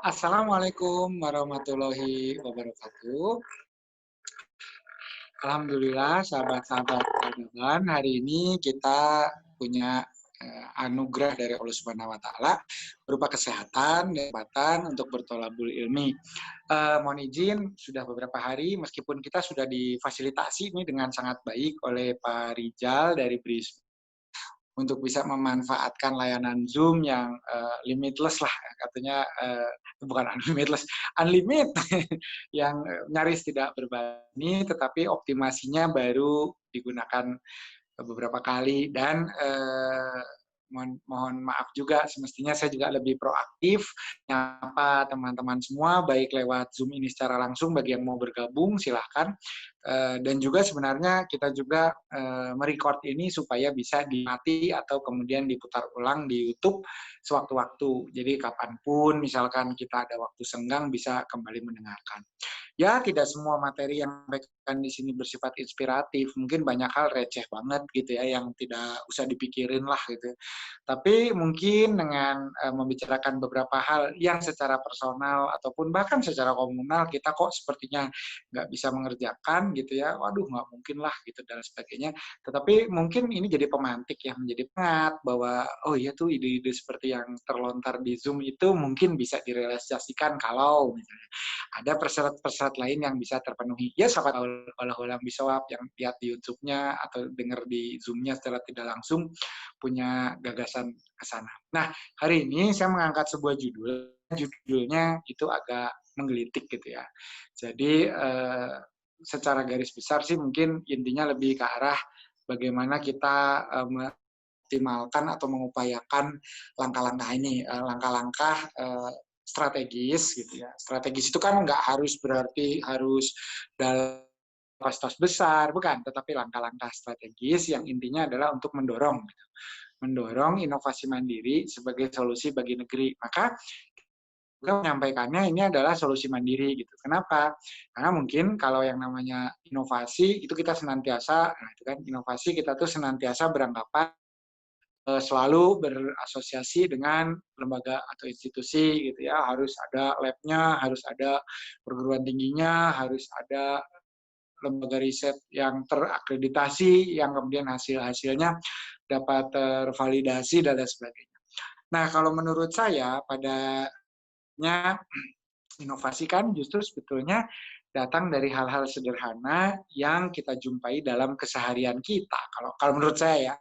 Assalamualaikum warahmatullahi wabarakatuh. Alhamdulillah, sahabat-sahabat Al-Daban, hari ini kita punya anugerah dari Allah Subhanahu wa Ta'ala berupa kesehatan dan kesempatan untuk bertolabul ilmi. Mohon izin, sudah beberapa hari meskipun kita sudah difasilitasi ini dengan sangat baik oleh Pak Rijal dari BRIS untuk bisa memanfaatkan layanan Zoom yang limitless lah, katanya bukan unlimitless, unlimited yang nyaris tidak berbanding, tetapi optimasinya baru digunakan beberapa kali dan mohon maaf juga, semestinya saya juga lebih proaktif nyapa teman-teman semua, baik lewat Zoom ini secara langsung, bagi yang mau bergabung silahkan. Dan juga sebenarnya kita juga merecord ini supaya bisa dimati atau kemudian diputar ulang di YouTube sewaktu-waktu. Jadi kapanpun misalkan kita ada waktu senggang bisa kembali mendengarkan. Ya, tidak semua materi yang disampaikan di sini bersifat inspiratif. Mungkin banyak hal receh banget gitu ya, yang tidak usah dipikirin lah gitu. Tapi mungkin dengan membicarakan beberapa hal yang secara personal ataupun bahkan secara komunal kita kok sepertinya nggak bisa mengerjakan gitu ya, waduh nggak mungkin lah gitu dan sebagainya. Tetapi mungkin ini jadi pemantik ya, menjadi pengat bahwa oh iya tuh ide-ide seperti yang terlontar di Zoom itu mungkin bisa direalisasikan kalau misalnya ada persyarat-persyarat lain yang bisa terpenuhi. Ya, siapa tahu kalau ulang bisawab yang lihat di YouTube-nya atau dengar di Zoom-nya secara tidak langsung punya gagasan ke sana. Nah, hari ini saya mengangkat sebuah judulnya itu agak menggelitik gitu ya. Jadi secara garis besar sih mungkin intinya lebih ke arah bagaimana kita mengoptimalkan atau mengupayakan langkah-langkah ini, langkah-langkah strategis gitu ya. Strategis itu kan nggak harus berarti harus dalam kos besar, bukan, tetapi langkah-langkah strategis yang intinya adalah untuk mendorong gitu. Mendorong inovasi mandiri sebagai solusi bagi negeri. Maka kita menyampaikannya ini adalah solusi mandiri gitu. Kenapa? Karena mungkin kalau yang namanya inovasi itu kita senantiasa, nah itu kan inovasi kita tuh senantiasa beranggapan selalu berasosiasi dengan lembaga atau institusi gitu ya, harus ada lab-nya, harus ada perguruan tingginya, harus ada lembaga riset yang terakreditasi, yang kemudian hasil-hasilnya dapat tervalidasi dan lain sebagainya. Nah, kalau menurut saya padanya inovasi kan justru sebetulnya datang dari hal-hal sederhana yang kita jumpai dalam keseharian kita. Kalau menurut saya ya,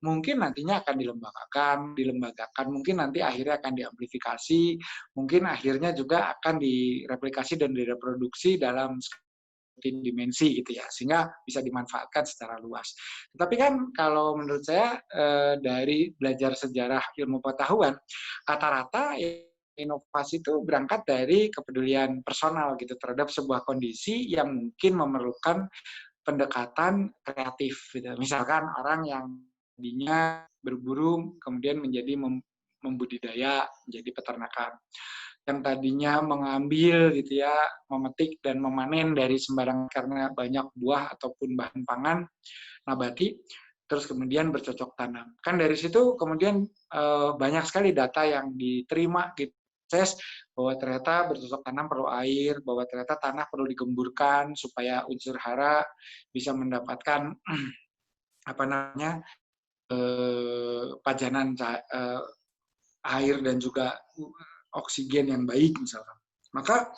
mungkin nantinya akan dilembagakan, mungkin nanti akhirnya akan diamplifikasi, mungkin akhirnya juga akan direplikasi dan direproduksi dalam dimensi gitu ya, sehingga bisa dimanfaatkan secara luas. Tetapi kan kalau menurut saya dari belajar sejarah ilmu pengetahuan, rata-rata inovasi itu berangkat dari kepedulian personal gitu terhadap sebuah kondisi yang mungkin memerlukan pendekatan kreatif gitu. Misalkan orang yang tadinya berburu kemudian menjadi membudidaya, menjadi peternakan. Yang tadinya mengambil gitu ya, memetik dan memanen dari sembarang karena banyak buah ataupun bahan pangan nabati, terus kemudian bercocok tanam. Kan dari situ kemudian banyak sekali data yang diterima gitu, bahwa ternyata bercocok tanam perlu air, bahwa ternyata tanah perlu digemburkan supaya unsur hara bisa mendapatkan apa namanya pajanan air dan juga oksigen yang baik misalkan. Maka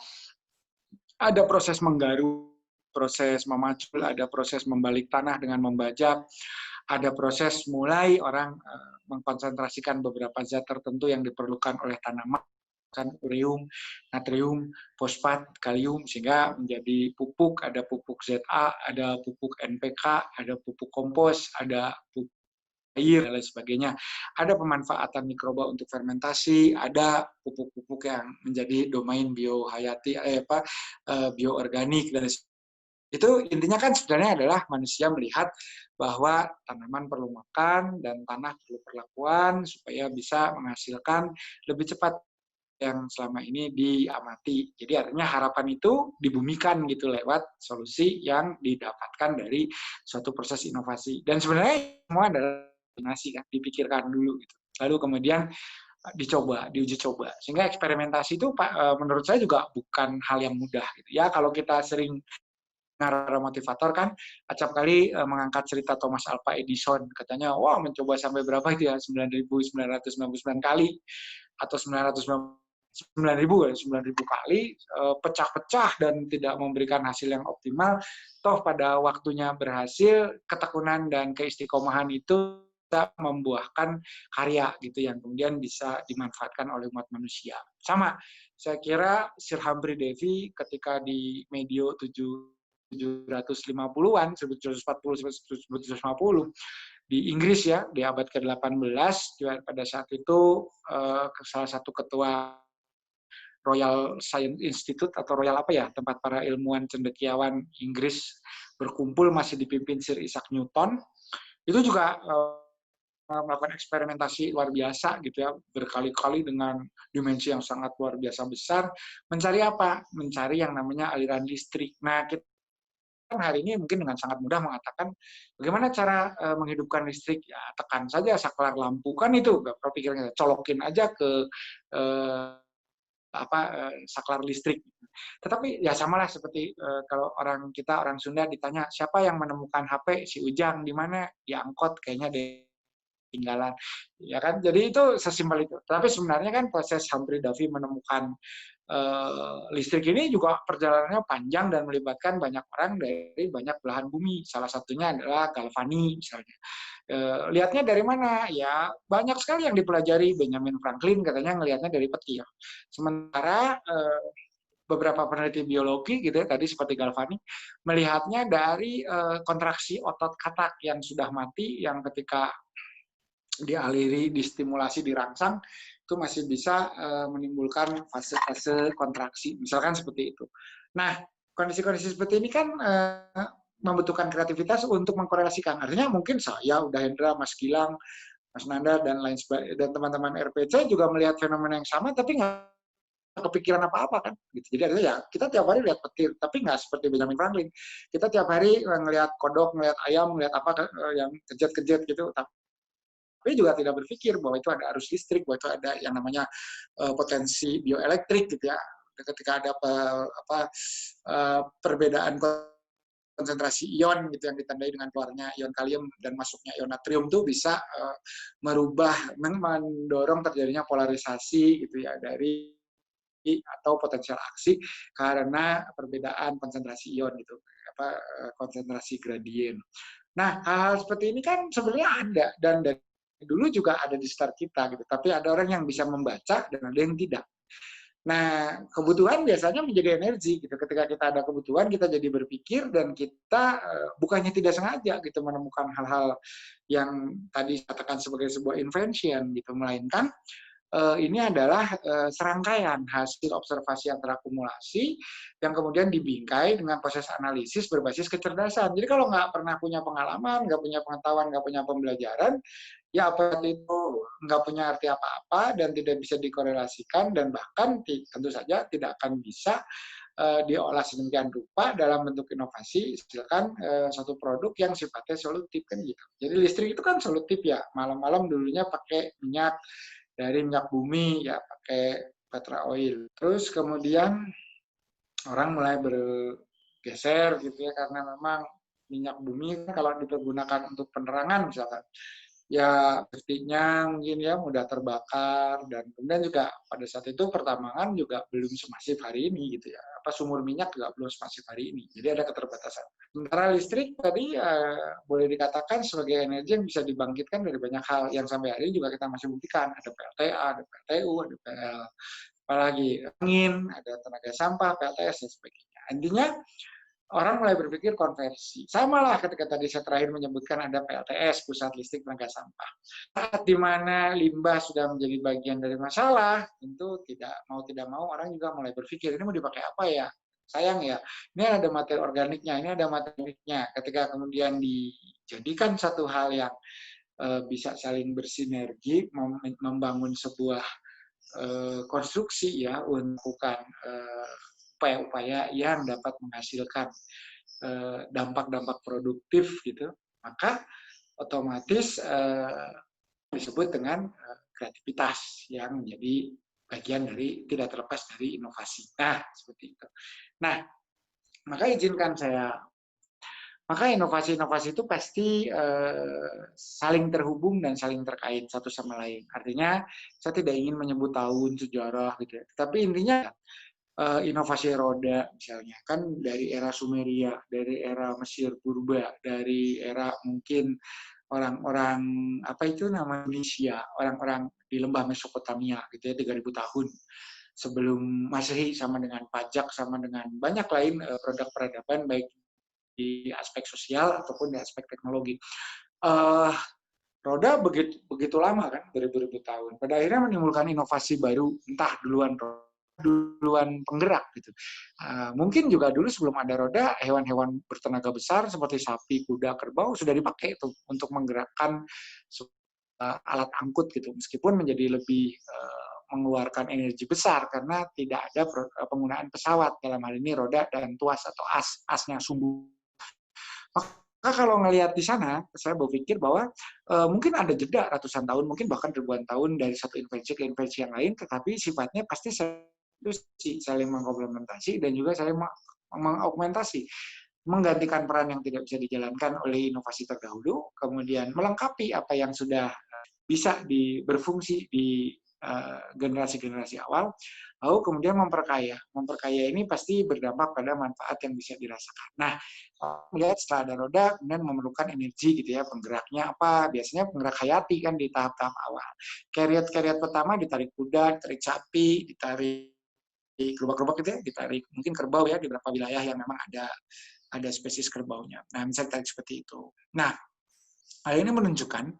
ada proses menggaruk, proses memacul, ada proses membalik tanah dengan membajak, ada proses mulai orang mengkonsentrasikan beberapa zat tertentu yang diperlukan oleh tanaman, kan ureum, natrium, fosfat, kalium, sehingga menjadi pupuk, ada pupuk ZA, ada pupuk NPK, ada pupuk kompos, ada pupuk air, dan lain sebagainya. Ada pemanfaatan mikroba untuk fermentasi, ada pupuk-pupuk yang menjadi domain biohayati, bioorganik, dan itu intinya kan sebenarnya adalah manusia melihat bahwa tanaman perlu makan dan tanah perlu perlakuan supaya bisa menghasilkan lebih cepat yang selama ini diamati. Jadi artinya harapan itu dibumikan gitu lewat solusi yang didapatkan dari suatu proses inovasi. Dan sebenarnya semua adalah inovasi kan, dipikirkan dulu gitu. lalu kemudian diuji coba. Sehingga eksperimentasi itu menurut saya juga bukan hal yang mudah. Gitu. Ya kalau kita sering narasi motivator kan, acap kali mengangkat cerita Thomas Alva Edison. Katanya, wah mencoba sampai berapa itu ya, 9.999 kali, atau 9.000 kali, pecah-pecah dan tidak memberikan hasil yang optimal. Toh pada waktunya berhasil, ketekunan dan keistiqomahan itu bisa membuahkan karya gitu yang kemudian bisa dimanfaatkan oleh umat manusia. Sama, saya kira Sir Humphrey Davy ketika di medio 750-an, 1740-1750 di Inggris ya, di abad ke-18, pada saat itu salah satu ketua Royal Science Institute atau Royal apa ya, tempat para ilmuwan cendekiawan Inggris berkumpul masih dipimpin Sir Isaac Newton, itu juga melakukan eksperimentasi luar biasa gitu ya, berkali-kali dengan dimensi yang sangat luar biasa besar, mencari apa? Mencari yang namanya aliran listrik. Nah, kita kan hari ini mungkin dengan sangat mudah mengatakan bagaimana cara menghidupkan listrik, ya tekan saja saklar lampu, kan itu kepikirannya, colokin aja ke saklar listrik. Tetapi ya samalah seperti kalau orang Sunda ditanya siapa yang menemukan HP, si Ujang, di mana? Di angkot kayaknya tinggalan, ya kan? Jadi itu sesimpel itu. Tapi sebenarnya kan proses Humphrey Davy menemukan listrik ini juga perjalanannya panjang dan melibatkan banyak orang dari banyak belahan bumi. Salah satunya adalah Galvani misalnya. Lihatnya dari mana? Ya banyak sekali yang dipelajari. Benjamin Franklin katanya ngelihatnya dari petir. Sementara beberapa peneliti biologi gitu ya, tadi seperti Galvani, melihatnya dari kontraksi otot katak yang sudah mati, yang ketika dialiri, distimulasi, dirangsang, itu masih bisa menimbulkan fase-fase kontraksi, misalkan seperti itu. Nah, kondisi-kondisi seperti ini kan membutuhkan kreativitas untuk mengkorelasikan. Artinya mungkin saya, Uda Hendra, Mas Gilang, Mas Nanda, dan lain sebagainya, dan teman-teman RPC juga melihat fenomena yang sama, tapi nggak kepikiran apa-apa kan. Gitu. Jadi artinya ya, kita tiap hari lihat petir, tapi nggak seperti Benjamin Franklin. Kita tiap hari ngelihat kodok, ngelihat ayam, ngelihat apa yang kejut-kejut gitu, tapi juga tidak berpikir bahwa itu ada arus listrik, bahwa itu ada yang namanya potensi bioelektrik gitu ya. Ketika ada perbedaan konsentrasi ion gitu yang ditandai dengan keluarnya ion kalium dan masuknya ion natrium itu bisa mendorong terjadinya polarisasi gitu ya dari atau potensial aksi karena perbedaan konsentrasi ion gitu, konsentrasi gradien. Nah, hal-hal seperti ini kan sebenarnya ada dan dari dulu juga ada di sekitar kita gitu. Tapi ada orang yang bisa membaca dan ada yang tidak. Nah, kebutuhan biasanya menjadi energi gitu. Ketika kita ada kebutuhan, kita jadi berpikir dan kita bukannya tidak sengaja gitu menemukan hal-hal yang tadi katakan sebagai sebuah invention gitu, melainkan ini adalah serangkaian hasil observasi yang terakumulasi yang kemudian dibingkai dengan proses analisis berbasis kecerdasan. Jadi kalau nggak pernah punya pengalaman, nggak punya pengetahuan, nggak punya pembelajaran, ya apa itu nggak punya arti apa-apa dan tidak bisa dikorelasikan dan bahkan tentu saja tidak akan bisa diolah sedemikian rupa dalam bentuk inovasi, silakan satu produk yang sifatnya solutif kan gitu. Jadi listrik itu kan solutif ya, malam-malam dulunya pakai minyak dari minyak bumi ya pakai petra oil. Terus kemudian orang mulai bergeser gitu ya karena memang minyak bumi kalau dipergunakan untuk penerangan misalkan ya pastinya mungkin ya mudah terbakar dan kemudian juga pada saat itu pertambangan juga belum semasif hari ini gitu ya sumur minyak juga belum semasif hari ini jadi ada keterbatasan. Sementara listrik tadi boleh dikatakan sebagai energi yang bisa dibangkitkan dari banyak hal yang sampai hari ini juga kita masih buktikan ada PLTA, ada PLTU, ada PL apalagi angin, ada tenaga sampah, PLTS dan sebagainya. Intinya orang mulai berpikir konversi. Sama lah ketika tadi saya terakhir menyebutkan ada PLTS, Pusat Listrik Tenaga Sampah. Saat di mana limbah sudah menjadi bagian dari masalah, tentu tidak mau orang juga mulai berpikir, ini mau dipakai apa ya? Sayang ya, ini ada materi organiknya, ini ada materinya. Ketika kemudian dijadikan satu hal yang bisa saling bersinergi, membangun sebuah konstruksi ya untuk melakukan upaya-upaya yang dapat menghasilkan dampak-dampak produktif gitu, maka otomatis disebut dengan kreativitas yang menjadi bagian dari tidak terlepas dari inovasi. Nah, seperti itu. Nah, maka inovasi-inovasi itu pasti saling terhubung dan saling terkait satu sama lain. Artinya, saya tidak ingin menyebut tahun sejarah gitu ya. Tapi intinya inovasi roda misalnya kan dari era Sumeria, dari era Mesir purba, dari era mungkin orang-orang apa itu nama Indonesia, orang-orang di lembah Mesopotamia gitu ya 3000 tahun sebelum Masehi, sama dengan pajak, sama dengan banyak lain produk peradaban baik di aspek sosial ataupun di aspek teknologi. Uh, Roda begitu lama kan, beribu-ribu tahun. Pada akhirnya menimbulkan inovasi baru, entah duluan penggerak gitu. Mungkin juga dulu sebelum ada roda, hewan-hewan bertenaga besar seperti sapi, kuda, kerbau sudah dipakai itu untuk menggerakkan alat angkut gitu, meskipun menjadi lebih mengeluarkan energi besar karena tidak ada penggunaan pesawat, dalam hal ini roda dan tuas atau asnya sumbu. Maka kalau ngelihat di sana, saya berpikir bahwa mungkin ada jeda ratusan tahun, mungkin bahkan ribuan tahun dari satu invensi ke invensi yang lain, tetapi sifatnya pasti saling mengkomplementasi dan juga saling mengaugmentasi, menggantikan peran yang tidak bisa dijalankan oleh inovasi terdahulu, kemudian melengkapi apa yang sudah bisa berfungsi di generasi-generasi awal, lalu kemudian memperkaya. Memperkaya ini pasti berdampak pada manfaat yang bisa dirasakan. Nah, melihat setelah ada roda, kemudian memerlukan energi gitu ya, penggeraknya apa? Biasanya penggerak hayati kan di tahap-tahap awal. Keriat-keriat pertama ditarik kuda, ditarik sapi, ditarik gerobak-gerobak gitu ya, ditarik mungkin kerbau ya di beberapa wilayah yang memang ada spesies kerbaunya. Nah, misalnya ditarik seperti itu. Nah, hal ini menunjukkan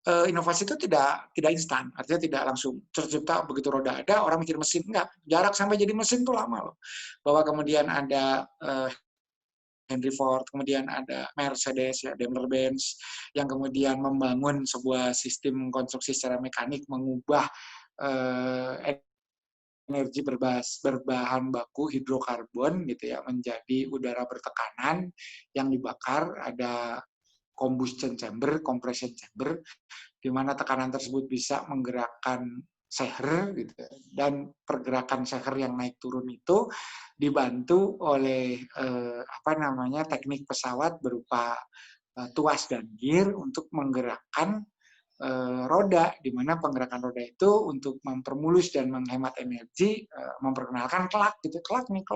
inovasi itu tidak instan, artinya tidak langsung tercipta begitu roda ada, orang mikir mesin, enggak. Jarak sampai jadi mesin itu lama loh. Bahwa kemudian ada Henry Ford, kemudian ada Mercedes, ya, Daimler-Benz, yang kemudian membangun sebuah sistem konstruksi secara mekanik, mengubah energi berbahan baku hidrokarbon gitu ya menjadi udara bertekanan yang dibakar, ada combustion chamber, compression chamber, di mana tekanan tersebut bisa menggerakkan seher gitu. Dan pergerakan seher yang naik turun itu dibantu oleh teknik pesawat berupa tuas dan gear untuk menggerakkan roda, di mana penggerakan roda itu untuk mempermulus dan menghemat energi, memperkenalkan kelak gitu, kelak nih,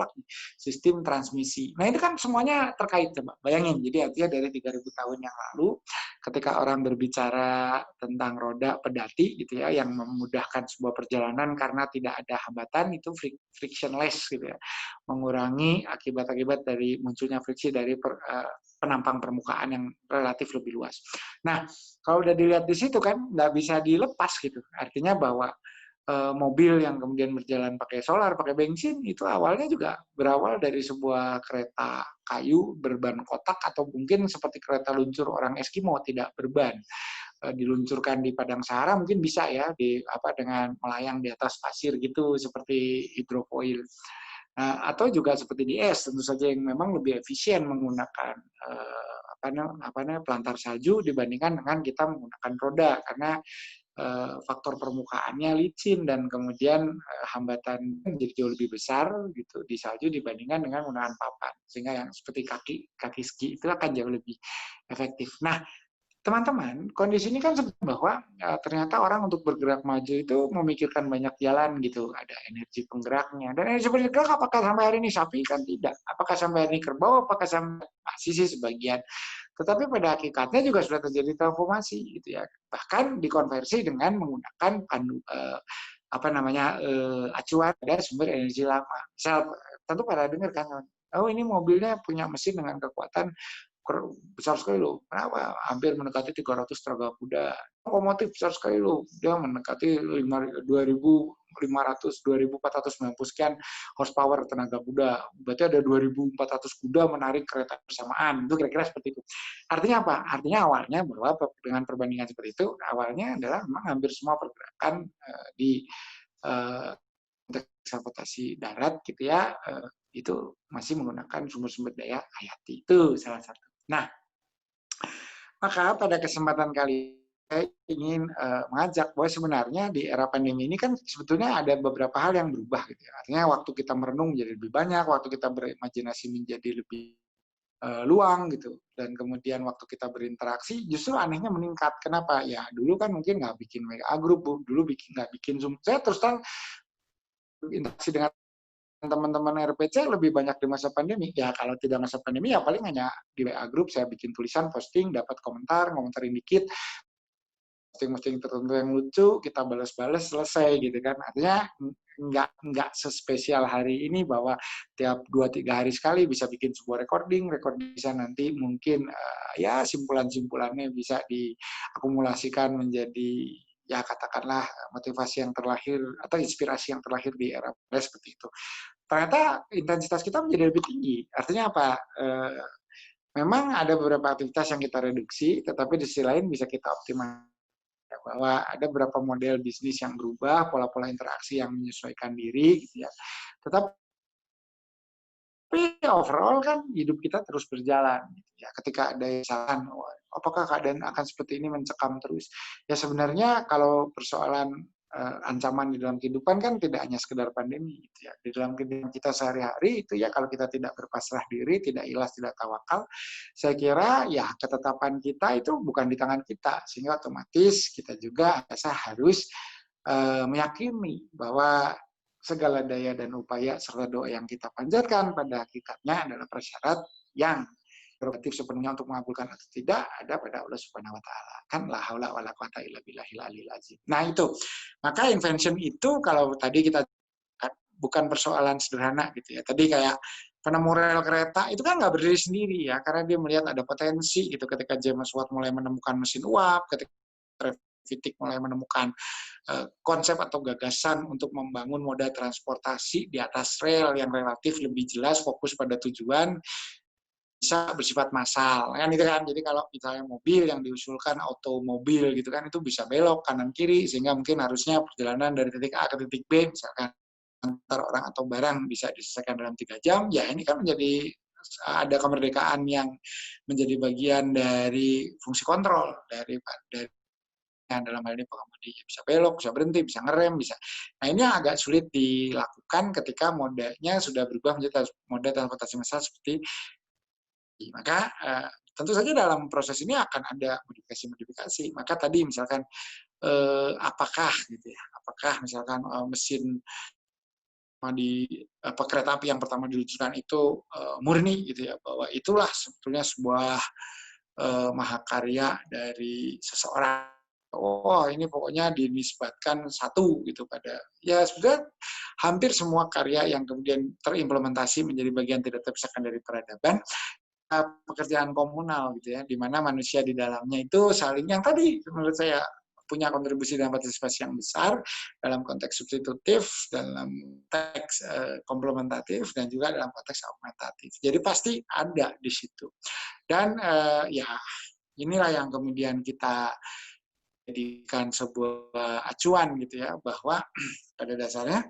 sistem transmisi. Nah, itu kan semuanya terkait, coba bayangin. Jadi artinya dari 3000 tahun yang lalu, ketika orang berbicara tentang roda pedati gitu ya, yang memudahkan sebuah perjalanan karena tidak ada hambatan, itu frictionless gitu ya, mengurangi akibat-akibat dari munculnya friksi dari penampang permukaan yang relatif lebih luas. Nah, kalau udah dilihat di situ kan nggak bisa dilepas gitu. Artinya bahwa mobil yang kemudian berjalan pakai solar, pakai bensin, itu awalnya juga berawal dari sebuah kereta kayu berban kotak atau mungkin seperti kereta luncur orang Eskimo tidak berban. Diluncurkan di padang Sahara mungkin bisa ya dengan melayang di atas pasir gitu seperti hidrofoil. Atau juga seperti di es, tentu saja yang memang lebih efisien menggunakan pelantar salju dibandingkan dengan kita menggunakan roda, karena faktor permukaannya licin dan kemudian hambatan menjadi jauh lebih besar gitu di salju dibandingkan dengan menggunakan papan, sehingga yang seperti kaki ski itu akan jauh lebih efektif. Nah, teman-teman, kondisi ini kan seperti bahwa ternyata orang untuk bergerak maju itu memikirkan banyak jalan gitu. Ada energi penggeraknya. Dan energi penggerak apakah sampai hari ini sapi? Kan tidak. Apakah sampai hari ini kerbau? Apakah sampai masih sih sebagian. Tetapi pada hakikatnya juga sudah terjadi transformasi gitu ya. Bahkan dikonversi dengan menggunakan acuan dari sumber energi lama. Misal, tentu pada dengar kan, oh ini mobilnya punya mesin dengan kekuatan besar sekali loh. Kenapa? Hampir mendekati 300 tenaga kuda. Lokomotif besar sekali loh. Dia mendekati 2.500, 2.490 sekian horsepower tenaga kuda. Berarti ada 2.400 kuda menarik kereta bersamaan. Itu kira-kira seperti itu. Artinya apa? Artinya awalnya bahwa dengan perbandingan seperti itu, awalnya adalah memang hampir semua pergerakan di transportasi darat gitu ya, itu masih menggunakan sumber-sumber daya hayati. Itu salah satu. Nah, maka pada kesempatan kali saya ingin mengajak bahwa sebenarnya di era pandemi ini kan sebetulnya ada beberapa hal yang berubah gitu ya. Artinya waktu kita merenung menjadi lebih banyak, waktu kita berimajinasi menjadi lebih luang gitu. Dan kemudian waktu kita berinteraksi justru anehnya meningkat. Kenapa? Ya dulu kan mungkin nggak bikin WA group, Bu. Dulu nggak bikin Zoom. Saya terus terang interaksi dengan teman-teman RPC lebih banyak di masa pandemi. Ya kalau tidak masa pandemi ya paling hanya di WA group saya bikin tulisan, posting, dapat komentar, ngomentarin dikit, posting-posting tertentu yang lucu, kita balas-balas, selesai gitu kan. Artinya nggak sespesial hari ini bahwa tiap 2-3 hari sekali bisa bikin sebuah recording bisa nanti mungkin ya simpulan-simpulannya bisa diakumulasikan menjadi ya katakanlah motivasi yang terlahir atau inspirasi yang terlahir di era seperti itu. Ternyata intensitas kita menjadi lebih tinggi. Artinya apa? Memang ada beberapa aktivitas yang kita reduksi, tetapi di sisi lain bisa kita optimalkan bahwa ada beberapa model bisnis yang berubah, pola-pola interaksi yang menyesuaikan diri, gitu ya. Tetapi overall kan hidup kita terus berjalan, gitu ya. Ketika ada yang apakah keadaan akan seperti ini mencekam terus? Ya sebenarnya kalau persoalan ancaman di dalam kehidupan kan tidak hanya sekedar pandemi, gitu ya. Di dalam kehidupan kita sehari-hari itu ya kalau kita tidak berpasrah diri, tidak ikhlas, tidak tawakal, saya kira ya ketetapan kita itu bukan di tangan kita, sehingga otomatis kita juga harus meyakini bahwa segala daya dan upaya serta doa yang kita panjatkan pada hakikatnya adalah prasyarat yang prerogatif sepenuhnya untuk mengabulkan atau tidak ada pada Allah Subhanahu wa taala. Kan la haula wala quwata illa billahil aliyil azim. Nah, itu. Maka invention itu kalau tadi kita bukan persoalan sederhana gitu ya. Tadi kayak penemu rel kereta itu kan nggak berdiri sendiri ya, karena dia melihat ada potensi gitu ketika James Watt mulai menemukan mesin uap, ketika Fittig mulai menemukan konsep atau gagasan untuk membangun moda transportasi di atas rel yang relatif lebih jelas fokus pada tujuan, bisa bersifat massal kan itu kan. Jadi kalau misalnya mobil yang diusulkan automobil gitu kan itu bisa belok kanan kiri sehingga mungkin harusnya perjalanan dari titik A ke titik B misalkan antar orang atau barang bisa diselesaikan dalam 3 jam. Ya ini kan menjadi ada kemerdekaan yang menjadi bagian dari fungsi kontrol dari dalam hal ini pengemudi bisa belok, bisa berhenti, bisa ngerem, bisa. Nah ini yang agak sulit dilakukan ketika modanya sudah berubah menjadi moda transportasi massal seperti ini. Maka tentu saja dalam proses ini akan ada modifikasi-modifikasi. Maka tadi misalkan apakah gitu ya, apakah misalkan mesin di kereta api yang pertama diluncurkan itu murni gitu ya, bahwa itulah sebetulnya sebuah mahakarya dari seseorang. Oh ini pokoknya dinisbatkan satu gitu pada ya sebenarnya hampir semua karya yang kemudian terimplementasi menjadi bagian tidak terpisahkan dari peradaban pekerjaan komunal gitu ya, di mana manusia di dalamnya itu saling yang tadi menurut saya punya kontribusi dalam partisipasi yang besar dalam konteks substitutif, dalam konteks komplementatif, dan juga dalam konteks augmentatif. Jadi pasti ada di situ. Dan ya inilah yang kemudian kita jadikan sebuah acuan gitu ya, bahwa pada dasarnya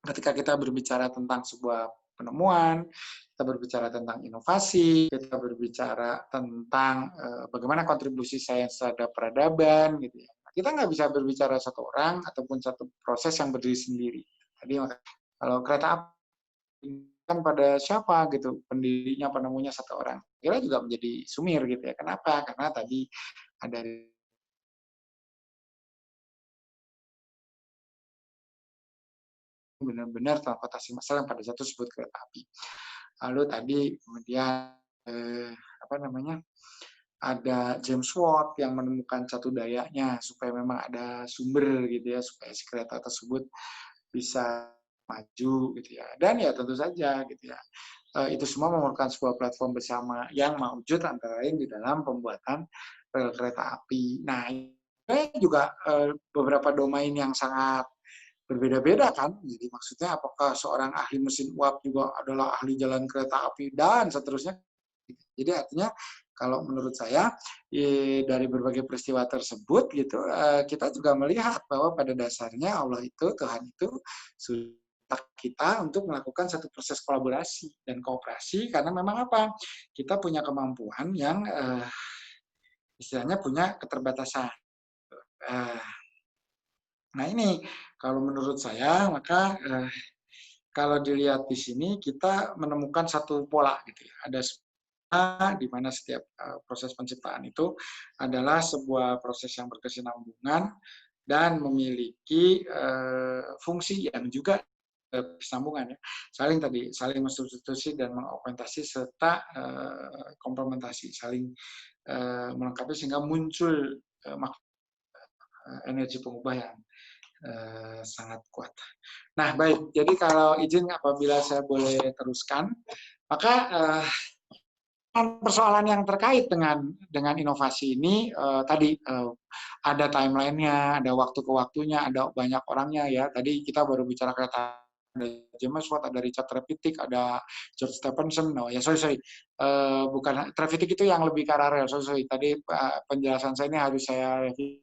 ketika kita berbicara tentang sebuah penemuan, kita berbicara tentang inovasi, kita berbicara tentang bagaimana kontribusi sains terhadap peradaban, gitu ya. Kita nggak bisa berbicara satu orang ataupun satu proses yang berdiri sendiri. Tadi kalau kereta api kan pada siapa gitu, pendirinya, penemunya satu orang. Kira juga menjadi sumir gitu ya. Kenapa? Karena tadi ada benar-benar transportasi massal yang pada satu disebut kereta api. Lalu tadi kemudian apa namanya ada James Watt yang menemukan satu dayanya supaya memang ada sumber gitu ya supaya si kereta tersebut bisa maju gitu ya. Dan ya tentu saja gitu ya itu semua memerlukan sebuah platform bersama yang mewujud antara lain di dalam pembuatan rel kereta api. Nah ini juga beberapa domain yang sangat berbeda-beda kan. Jadi maksudnya apakah seorang ahli mesin uap juga adalah ahli jalan kereta api dan seterusnya. Jadi artinya kalau menurut saya dari berbagai peristiwa tersebut gitu kita juga melihat bahwa pada dasarnya Allah itu Tuhan itu sudah kita untuk melakukan satu proses kolaborasi dan kooperasi karena memang apa kita punya kemampuan yang istilahnya punya keterbatasan. Eh, Nah ini kalau menurut saya maka kalau dilihat di sini kita menemukan satu pola gitu ya. Ada di mana setiap proses penciptaan itu adalah sebuah proses yang berkesinambungan dan memiliki fungsi yang juga bersambungan ya. Saling mensubstitusi dan mengaugmentasi serta komplementasi, saling melengkapi sehingga muncul energi pengubah yang sangat kuat. Nah, baik. Jadi kalau izin apabila saya boleh teruskan, maka persoalan yang terkait dengan inovasi ini tadi ada timeline-nya, ada waktu ke waktunya, ada banyak orangnya ya. Tadi kita baru bicara kereta, ada James Watt, ada Richard Trevithick, ada George Stephenson. No ya sorry. Bukan Trevithick itu yang lebih ke arah rel. Sorry. Tadi penjelasan saya ini harus saya review.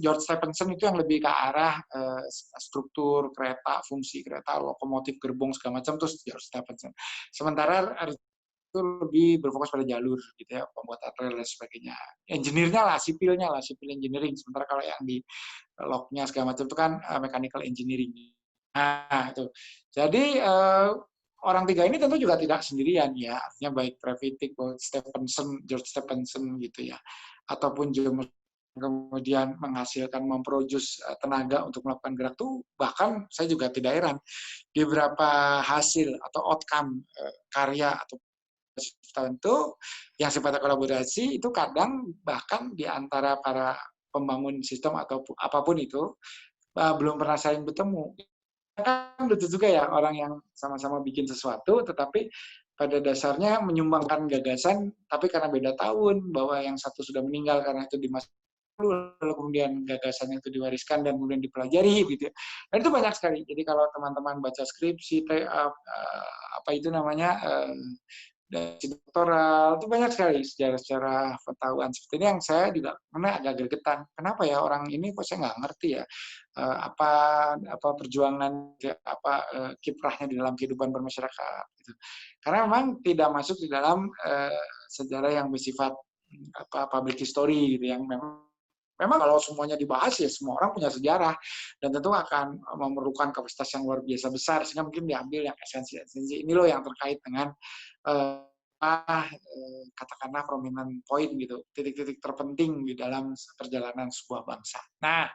George Stephenson itu yang lebih ke arah struktur kereta, fungsi kereta, lokomotif, gerbong segala macam, terus George Stephenson. Sementara itu lebih berfokus pada jalur gitu ya, pembuatan rel dan sebagainya. Engineer-nya lah, sipil engineering. Sementara kalau yang di log-nya segala macam itu kan mechanical engineering. Nah, itu. Jadi orang tiga ini tentu juga tidak sendirian ya, artinya baik Trevithick, George Stephenson gitu ya, ataupun James kemudian menghasilkan memproduce tenaga untuk melakukan gerak tuh bahkan saya juga tidak heran di beberapa hasil atau outcome karya atau tertentu yang sifatnya kolaborasi itu kadang bahkan di antara para pembangun sistem atau apapun itu belum pernah saling bertemu. Kan lucu juga ya orang yang sama-sama bikin sesuatu tetapi pada dasarnya menyumbangkan gagasan tapi karena beda tahun bahwa yang satu sudah meninggal karena itu di masa lalu kemudian gagasannya itu diwariskan dan kemudian dipelajari gitu. Dan itu banyak sekali. Jadi kalau teman-teman baca skripsi apa itu namanya dan doktoral itu banyak sekali sejarah-sejarah pengetahuan seperti ini yang saya juga agak gregetan. Kenapa ya orang ini kok saya nggak ngerti ya apa perjuangan kiprahnya di dalam kehidupan bermasyarakat. Gitu. Karena memang tidak masuk di dalam sejarah yang bersifat public history gitu yang memang kalau semuanya dibahas ya semua orang punya sejarah dan tentu akan memerlukan kapasitas yang luar biasa besar sehingga mungkin diambil yang esensi ini loh yang terkait dengan katakanlah prominent point gitu, titik-titik terpenting di dalam perjalanan sebuah bangsa. Nah,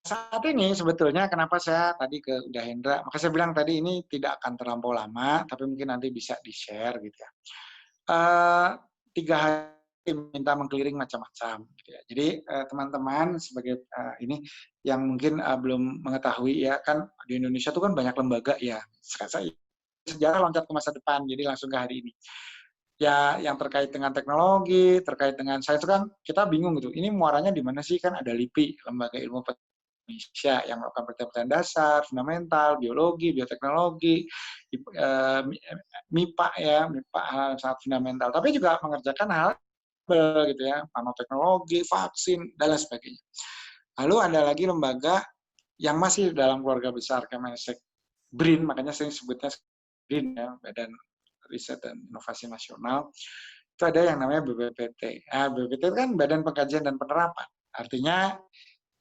saat ini sebetulnya kenapa saya tadi ke Uda Hendra, maka saya bilang tadi ini tidak akan terlampau lama, tapi mungkin nanti bisa di-share gitu ya. 3 hari minta mengkeliling macam-macam. Gitu ya. Jadi teman-teman sebagai ini yang mungkin belum mengetahui ya kan di Indonesia itu kan banyak lembaga ya. Sejarah loncat ke masa depan, jadi langsung ke hari ini. Ya yang terkait dengan teknologi, terkait dengan saya itu kan kita bingung gitu. Ini muaranya di mana sih kan ada LIPI, Lembaga Ilmu Indonesia yang melakukan penelitian dasar, fundamental, biologi, bioteknologi, MIPA ya, MIPA hal sangat fundamental. Tapi juga mengerjakan hal gitu ya, nanoteknologi, vaksin dan lain sebagainya. Lalu ada lagi lembaga yang masih dalam keluarga besar Kemenristek BRIN, makanya saya sebutnya BRIN ya, Badan Riset dan Inovasi Nasional. Itu ada yang namanya BPPT. BPPT kan Badan Pengkajian dan Penerapan. Artinya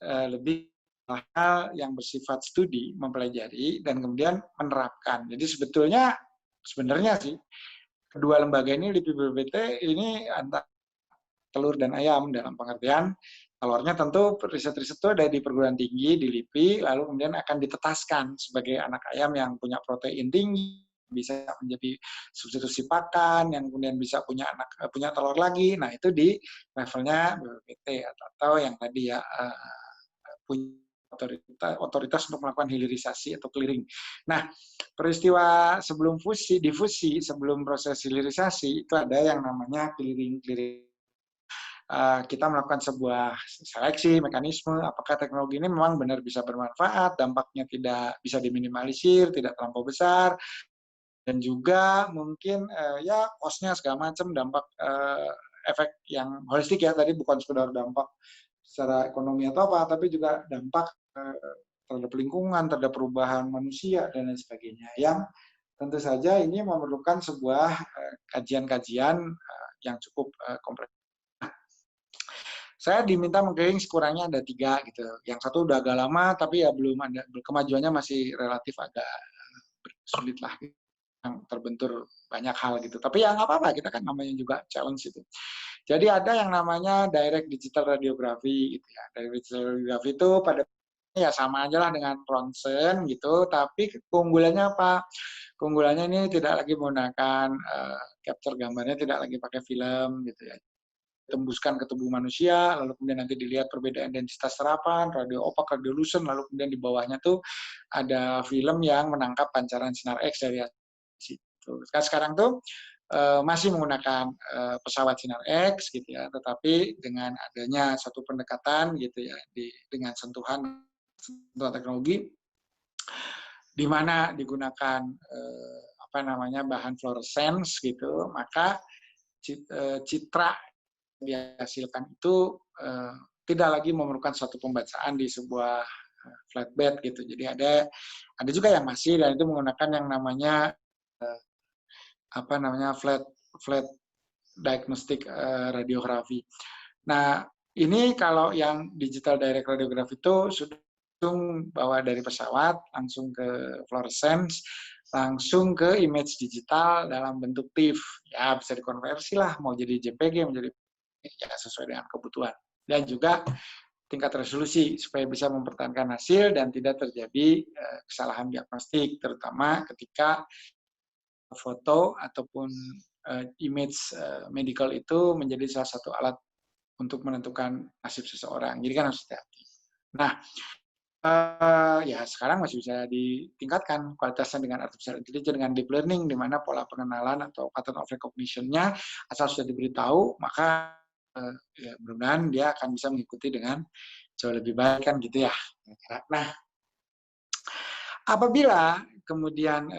lebih hal yang bersifat studi, mempelajari, dan kemudian menerapkan. Jadi sebenarnya sih, kedua lembaga ini, LIPI BPPT, ini antara telur dan ayam dalam pengertian, telurnya tentu riset-riset itu ada di perguruan tinggi, di LIPI, lalu kemudian akan ditetaskan sebagai anak ayam yang punya protein tinggi, bisa menjadi substitusi pakan, yang kemudian bisa punya telur lagi. Nah, itu di levelnya BPPT atau yang tadi ya punya otoritas untuk melakukan hilirisasi atau clearing. Nah, peristiwa sebelum difusi, sebelum proses hilirisasi itu ada yang namanya clearing. Kita melakukan sebuah seleksi mekanisme apakah teknologi ini memang benar bisa bermanfaat, dampaknya tidak bisa diminimalisir, tidak terlampau besar, dan juga mungkin ya cost-nya segala macam, dampak efek yang holistik ya, tadi bukan sekedar dampak secara ekonomi atau apa, tapi juga dampak terhadap lingkungan, terhadap perubahan manusia, dan lain sebagainya. Yang tentu saja ini memerlukan sebuah kajian-kajian yang cukup kompleks. saya diminta menggiring sekurangnya ada 3 gitu. Yang satu udah agak lama, tapi ya belum ada, kemajuannya masih relatif agak sulit lah, yang terbentur banyak hal gitu. Tapi ya nggak apa-apa, kita kan namanya juga challenge itu. Jadi ada yang namanya direct digital radiography gitu ya. Direct digital radiography itu pada ya sama aja lah dengan ronsen gitu, tapi keunggulannya apa? Keunggulannya ini tidak lagi menggunakan capture gambarnya, tidak lagi pakai film gitu ya. Tembuskan ke tubuh manusia, lalu kemudian nanti dilihat perbedaan densitas serapan, radio opak, radio lucent, lalu kemudian di bawahnya tuh ada film yang menangkap pancaran sinar X dari situ. Sekarang tuh masih menggunakan pesawat sinar X gitu ya, tetapi dengan adanya satu pendekatan gitu ya, dengan sentuhan teknologi di mana digunakan apa namanya bahan fluorescence gitu, maka citra dihasilkan itu tidak lagi memerlukan suatu pembacaan di sebuah flatbed gitu. Jadi ada juga yang masih, dan itu menggunakan yang namanya apa namanya flat diagnostic radiografi. Nah, ini kalau yang digital direct radiography itu sudah langsung bawa dari pesawat langsung ke fluorescence, langsung ke image digital dalam bentuk TIFF. Ya bisa dikonversi lah, mau jadi JPG, menjadi ya sesuai dengan kebutuhan. Dan juga tingkat resolusi supaya bisa mempertahankan hasil dan tidak terjadi kesalahan diagnostik, terutama ketika foto ataupun image medical itu menjadi salah satu alat untuk menentukan nasib seseorang. Jadi kan harus hati-hati. Nah, ya sekarang masih bisa ditingkatkan kualitasnya dengan artificial intelligence, dengan deep learning, di mana pola pengenalan atau pattern of recognition-nya asal sudah diberitahu, maka ya mudah-mudahan dia akan bisa mengikuti dengan jauh lebih baik kan gitu ya. Nah, apabila kemudian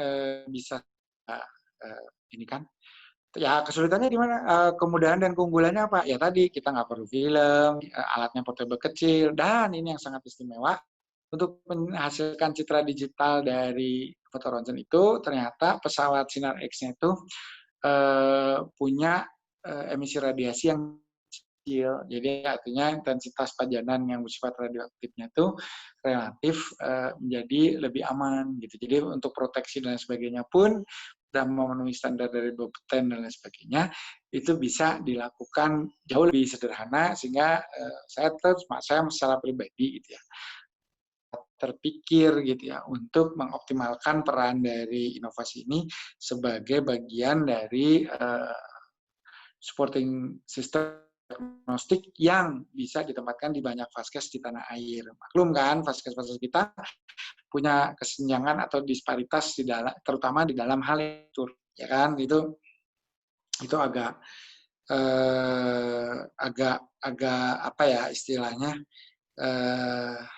bisa ini kan, ya kesulitannya di mana? Kemudahan dan keunggulannya apa? Ya tadi kita nggak perlu film, alatnya portable kecil, dan ini yang sangat istimewa untuk menghasilkan citra digital dari foto ronsen itu, ternyata pesawat sinar X-nya itu punya emisi radiasi yang kecil. Jadi artinya intensitas pajanan yang bersifat radioaktifnya itu relatif menjadi lebih aman gitu. Jadi untuk proteksi dan sebagainya pun sudah memenuhi standar dari Bopten dan lain sebagainya, itu bisa dilakukan jauh lebih sederhana, sehingga saya secara pribadi gitu ya, terpikir gitu ya untuk mengoptimalkan peran dari inovasi ini sebagai bagian dari supporting system diagnostik yang bisa ditempatkan di banyak vaskes di tanah air. Maklum kan, vaskes-vaskes kita punya kesenjangan atau disparitas di dalam, terutama di dalam hal itu, ya kan? Itu agak apa ya istilahnya,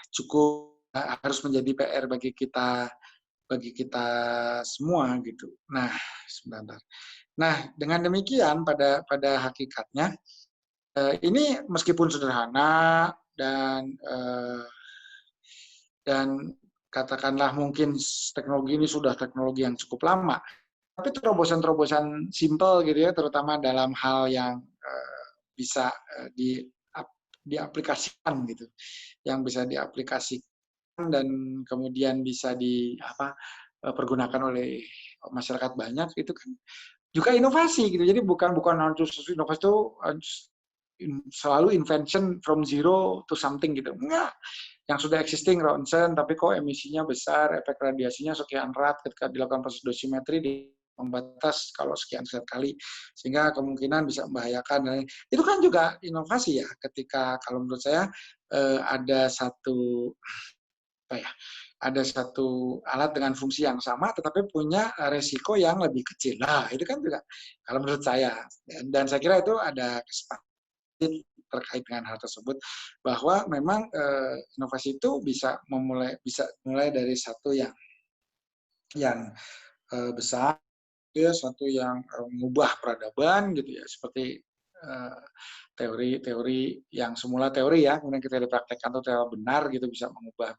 cukup harus menjadi PR bagi kita semua gitu. Nah, sebentar. Nah, dengan demikian pada hakikatnya ini meskipun sederhana dan katakanlah mungkin teknologi ini sudah teknologi yang cukup lama, tapi terobosan-terobosan simpel gitu ya, terutama dalam hal yang bisa diaplikasikan gitu, yang bisa diaplikasikan dan kemudian bisa pergunakan oleh masyarakat banyak, itu kan juga inovasi gitu. Jadi bukan harus inovasi itu selalu invention from zero to something gitu. Enggak. Yang sudah existing ronsen, tapi kok emisinya besar, efek radiasinya sekian rat ketika dilakukan proses dosimetri di membatas kalau sekian kali, sehingga kemungkinan bisa membahayakan. Itu kan juga inovasi ya, ketika kalau menurut saya ada satu alat dengan fungsi yang sama tetapi punya resiko yang lebih kecil. Nah, itu kan juga kalau menurut saya, dan saya kira itu ada kesepakatan terkait dengan hal tersebut, bahwa memang inovasi itu bisa mulai dari satu yang besar, ya, satu yang mengubah peradaban gitu ya, seperti teori-teori yang semula teori ya, kemudian kita dipraktekkan atau teori benar gitu, bisa mengubah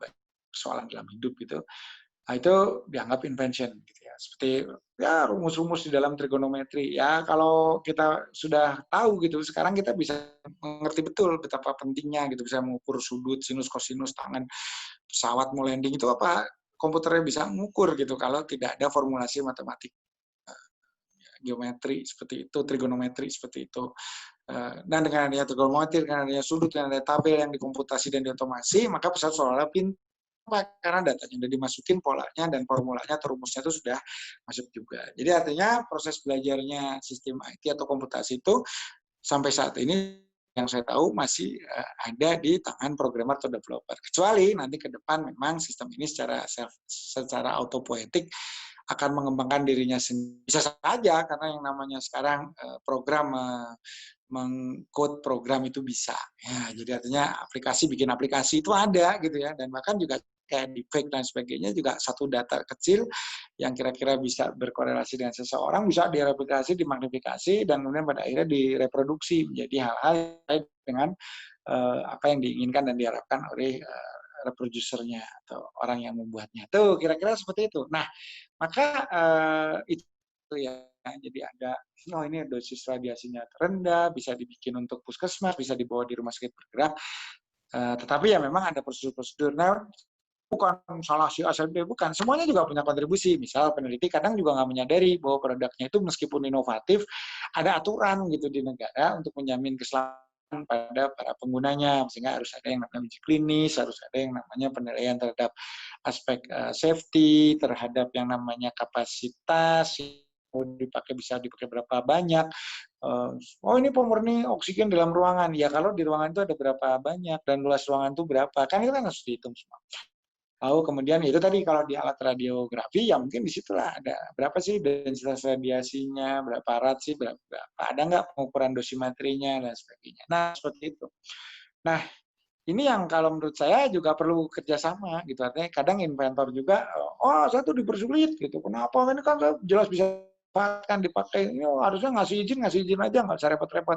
persoalan dalam hidup gitu. Nah, itu dianggap invention gitu ya. Seperti ya rumus-rumus di dalam trigonometri. Ya kalau kita sudah tahu gitu, sekarang kita bisa mengerti betul betapa pentingnya gitu, bisa mengukur sudut, sinus, kosinus, tangan pesawat mau landing itu apa komputernya bisa mengukur gitu kalau tidak ada formulasi matematik geometri seperti itu, trigonometri seperti itu. Dan dengan adanya trigonometri, dengan adanya sudut, dengan adanya tabel yang dikomputasi dan diotomasi, maka pesawat seolah-olah pintar karena datanya sudah dimasukin, polanya dan formulanya atau rumusnya itu sudah masuk juga. Jadi artinya proses belajarnya sistem IT atau komputasi itu sampai saat ini yang saya tahu masih ada di tangan programmer atau developer. Kecuali nanti ke depan memang sistem ini secara autopoietik akan mengembangkan dirinya sendiri. Bisa saja karena yang namanya sekarang program mengcode program itu bisa. Ya, jadi artinya aplikasi bikin aplikasi itu ada gitu ya, dan bahkan juga kayak deepfake dan sebagainya juga satu data kecil yang kira-kira bisa berkorelasi dengan seseorang bisa direplikasi, dimagnifikasi dan kemudian pada akhirnya direproduksi menjadi hal-hal dengan apa yang diinginkan dan diharapkan oleh reproducernya atau orang yang membuatnya. Tuh kira-kira seperti itu. Nah, maka itu ya jadi ada oh ini dosis radiasinya rendah, bisa dibikin untuk puskesmas, bisa dibawa di rumah sakit bergerak. Tetapi ya memang ada prosedur-prosedur. Nah, bukan salah si A, si B, bukan. Semuanya juga punya kontribusi. Misal peneliti kadang juga nggak menyadari bahwa produknya itu meskipun inovatif, ada aturan gitu di negara untuk menjamin keselamatan pada para penggunanya. Sehingga harus ada yang namanya uji klinis, harus ada yang namanya penilaian terhadap aspek safety, terhadap yang namanya kapasitas, mau dipakai bisa dipakai berapa banyak. Oh ini pemurni oksigen dalam ruangan. Ya kalau di ruangan itu ada berapa banyak dan luas ruangan itu berapa. Kan itu kan harus dihitung semua. Lalu kemudian itu tadi kalau di alat radiografi ya mungkin di situlah ada berapa sih densitas radiasinya, berapa rad sih, berapa ada nggak pengukuran dosimetrinya dan sebagainya. Nah seperti itu. Nah ini yang kalau menurut saya juga perlu kerjasama gitu. Artinya kadang inventor juga, oh saya tuh dipersulit gitu. Kenapa? Ini kan saya jelas bisa dipakai. Ini harusnya ngasih izin aja, nggak usah repot-repot.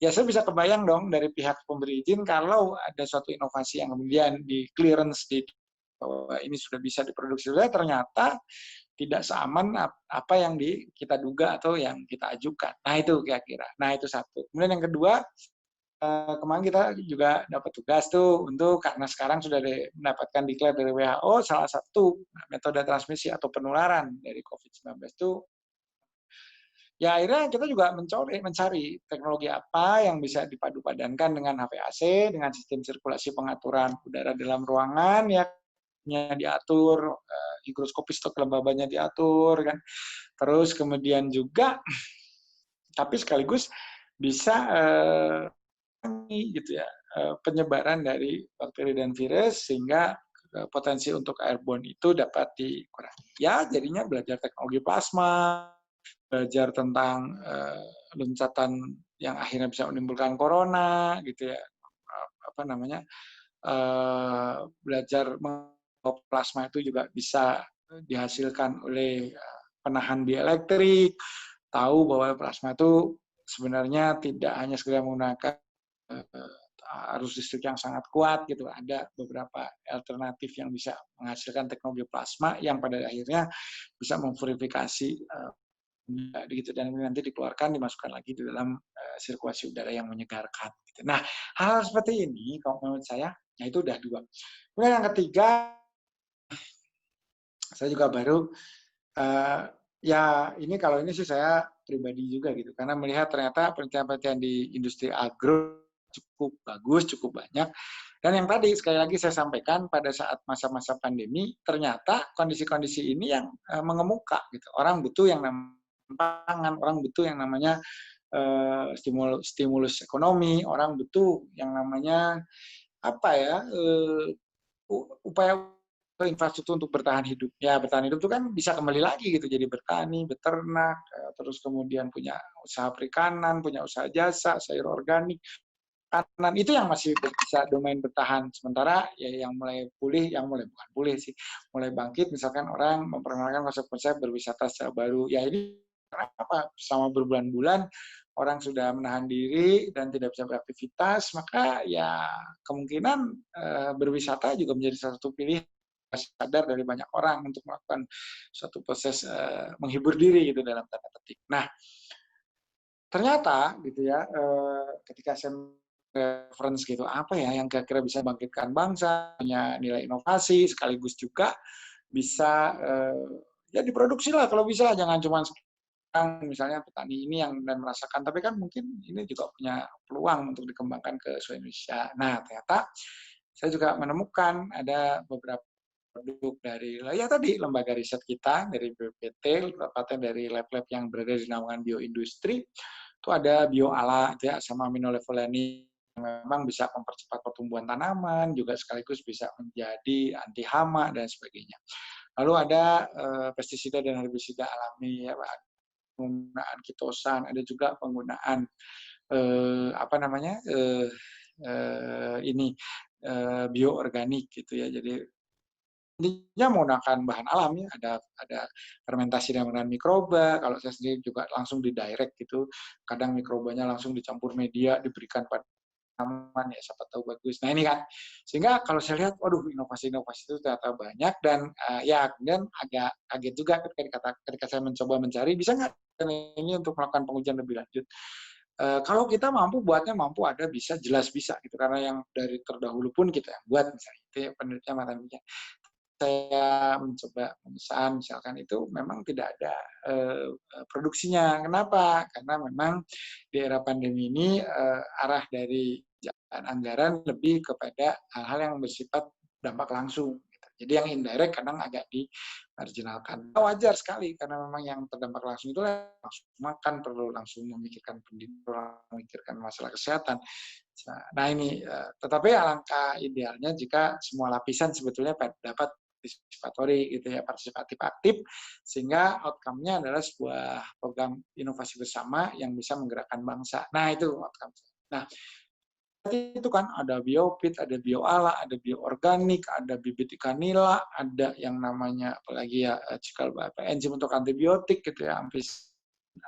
Ya saya bisa kebayang dong dari pihak pemberi izin kalau ada suatu inovasi yang kemudian di clearance di bahwa ini sudah bisa diproduksi, ternyata tidak seaman apa yang kita duga atau yang kita ajukan. Nah itu kira-kira. Nah itu satu. Kemudian yang kedua, kemarin kita juga dapat tugas tuh untuk karena sekarang sudah mendapatkan declare dari WHO salah satu metode transmisi atau penularan dari COVID-19 itu ya akhirnya kita juga mencari teknologi apa yang bisa dipadu-padankan dengan HVAC, dengan sistem sirkulasi pengaturan udara dalam ruangan ya diatur, higroskopis atau kelembabannya diatur kan. Terus kemudian juga tapi sekaligus bisa gitu ya penyebaran dari bakteri dan virus sehingga potensi untuk airborne itu dapat dikurangi. Ya jadinya belajar teknologi plasma, belajar tentang loncatan yang akhirnya bisa menimbulkan corona gitu ya apa namanya belajar plasma itu juga bisa dihasilkan oleh penahan dieelektrik, tahu bahwa plasma itu sebenarnya tidak hanya sekedar menggunakan arus listrik yang sangat kuat gitu, ada beberapa alternatif yang bisa menghasilkan teknologi plasma yang pada akhirnya bisa memverifikasi gitu dan nanti dikeluarkan dimasukkan lagi di dalam sirkulasi udara yang menyegarkan. Gitu. Nah hal seperti ini kalau menurut saya, nah itu udah dua. Kemudian yang ketiga, saya juga baru ya ini kalau ini sih saya pribadi juga gitu karena melihat ternyata penelitian-penelitian di industri agro cukup bagus, cukup banyak. Dan yang tadi sekali lagi saya sampaikan pada saat masa-masa pandemi ternyata kondisi-kondisi ini yang mengemuka gitu. Orang butuh yang namanya pangan, orang butuh yang namanya stimulus ekonomi, orang butuh yang namanya apa ya upaya infrastruktur untuk bertahan hidup. Ya bertahan hidup itu kan bisa kembali lagi gitu jadi bertani, beternak, terus kemudian punya usaha perikanan, punya usaha jasa, sayur organik, kanan itu yang masih bisa domain bertahan. Sementara ya yang mulai pulih, yang mulai bukan pulih sih, mulai bangkit misalkan orang memperkenalkan konsep-konsep berwisata secara baru. Ya ini kenapa selama berbulan-bulan orang sudah menahan diri dan tidak bisa beraktivitas, maka ya kemungkinan berwisata juga menjadi salah satu pilihan sadar dari banyak orang untuk melakukan suatu proses menghibur diri gitu dalam tanda petik. Nah, ternyata gitu ya, ketika saya reference gitu, apa ya yang kira-kira bisa bangkitkan bangsa, punya nilai inovasi, sekaligus juga bisa ya diproduksi lah kalau bisa, jangan cuma sekarang misalnya petani ini yang dan merasakan, tapi kan mungkin ini juga punya peluang untuk dikembangkan ke seluruh Indonesia. Nah, ternyata saya juga menemukan ada beberapa produk dari ya tadi lembaga riset kita dari BPT, tepatnya dari lab-lab yang berada di naungan bioindustri. Itu ada bioala ya, sama aminolevolani yang memang bisa mempercepat pertumbuhan tanaman, juga sekaligus bisa menjadi anti hama dan sebagainya. Lalu ada pestisida dan herbisida alami, ya, penggunaan kitosan, ada juga penggunaan apa namanya ini bioorganik gitu ya. Jadi intinya menggunakan bahan alami, ada fermentasi dengan menggunakan mikroba. Kalau saya sendiri juga langsung di direct gitu, kadang mikrobanya langsung dicampur media, diberikan pada tanaman ya, siapa tahu bagus. Nah ini kan, sehingga kalau saya lihat, waduh inovasi-inovasi itu ternyata banyak dan ya kemudian agak kaget juga ketika saya mencoba mencari, bisa nggak ini untuk melakukan pengujian lebih lanjut. Kalau kita mampu buatnya, mampu ada, bisa, jelas bisa gitu, karena yang dari terdahulu pun kita yang buat misalnya, itu ya penelitian matematika. Saya mencoba memesan misalkan itu memang tidak ada produksinya. Kenapa? Karena memang di era pandemi ini arah dari anggaran lebih kepada hal-hal yang bersifat dampak langsung. Gitu. Jadi yang indirect kadang agak dimarginalkan. Wajar sekali karena memang yang terdampak langsung itu langsung makan, perlu langsung memikirkan pendidikan, memikirkan masalah kesehatan. Nah ini, tetapi alangkah idealnya jika semua lapisan sebetulnya dapat participatory gitu ya, partisipatif aktif, sehingga outcome-nya adalah sebuah program inovasi bersama yang bisa menggerakkan bangsa. Nah itu outcome. Nah itu kan ada biopit, ada bioala, ada bioorganik, ada bibit ikan nila, ada yang namanya apalagi ya cikal enzim untuk antibiotik gitu ya,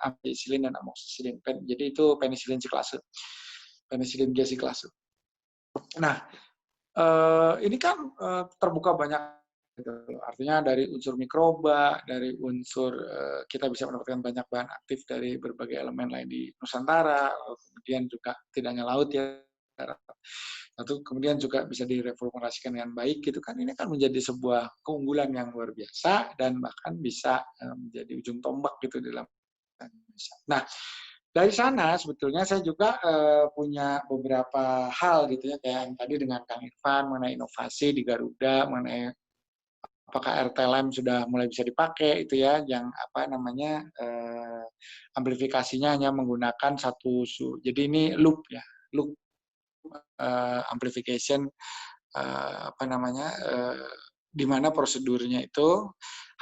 ampicillin dan amoxicillin. Jadi itu penicillin ciklase, penicillin G ciklase. Nah ini kan terbuka banyak, gitu. Artinya dari unsur mikroba, dari unsur kita bisa mendapatkan banyak bahan aktif dari berbagai elemen lain di Nusantara, kemudian juga tidak hanya laut ya, atau kemudian juga bisa direformulasikan dengan baik gitu kan, ini kan menjadi sebuah keunggulan yang luar biasa dan bahkan bisa menjadi ujung tombak gitu dalam Indonesia. Nah, dari sana sebetulnya saya juga punya beberapa hal gitu ya, kayak yang tadi dengan Kang Irfan mengenai inovasi di Garuda, mengenai apakah RTLM sudah mulai bisa dipakai itu ya, yang apa namanya amplifikasinya hanya menggunakan satu jadi ini loop ya, loop amplification apa namanya di mana prosedurnya itu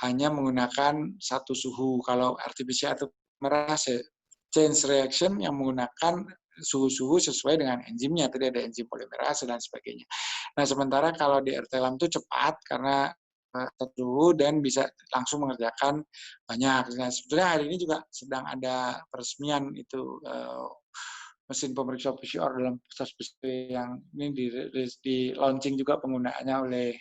hanya menggunakan satu suhu. Kalau RT-PCR itu merasa chain reaction yang menggunakan suhu-suhu sesuai dengan enzimnya. Tadi ada enzim polimerase dan sebagainya. Nah, sementara kalau di RT-LAM itu cepat karena satu dan bisa langsung mengerjakan banyak. Nah, sebetulnya hari ini juga sedang ada peresmian itu mesin pemeriksa PCR dalam proses yang ini di launching juga penggunaannya oleh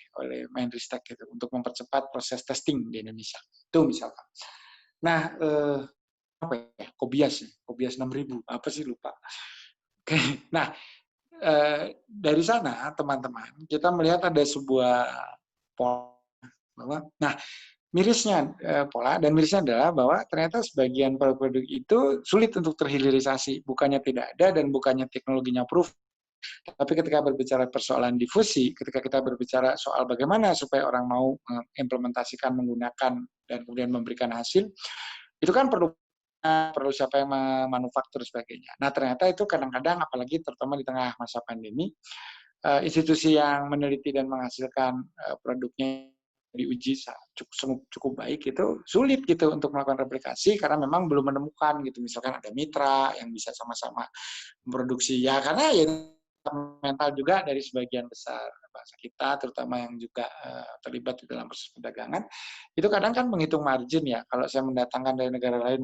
Menristek gitu untuk mempercepat proses testing di Indonesia. Itu misalkan. Nah, apa ya? Kobias 6.000. Apa sih lupa. Oke. Nah, dari sana teman-teman kita melihat ada sebuah pola bahwa mirisnya pola dan mirisnya adalah bahwa ternyata sebagian produk-produk itu sulit untuk terhilirisasi, bukannya tidak ada dan bukannya teknologinya proof. Tapi ketika berbicara persoalan difusi, ketika kita berbicara soal bagaimana supaya orang mau mengimplementasikan, menggunakan dan kemudian memberikan hasil, itu kan perlu siapa yang memanufaktur sebagainya. Nah ternyata itu kadang-kadang apalagi terutama di tengah masa pandemi, institusi yang meneliti dan menghasilkan produknya diuji cukup baik itu sulit gitu untuk melakukan replikasi karena memang belum menemukan gitu, misalkan ada mitra yang bisa sama-sama memproduksi ya, karena ya mental juga dari sebagian besar bangsa kita terutama yang juga terlibat di dalam proses perdagangan itu kadang kan menghitung margin ya, kalau saya mendatangkan dari negara lain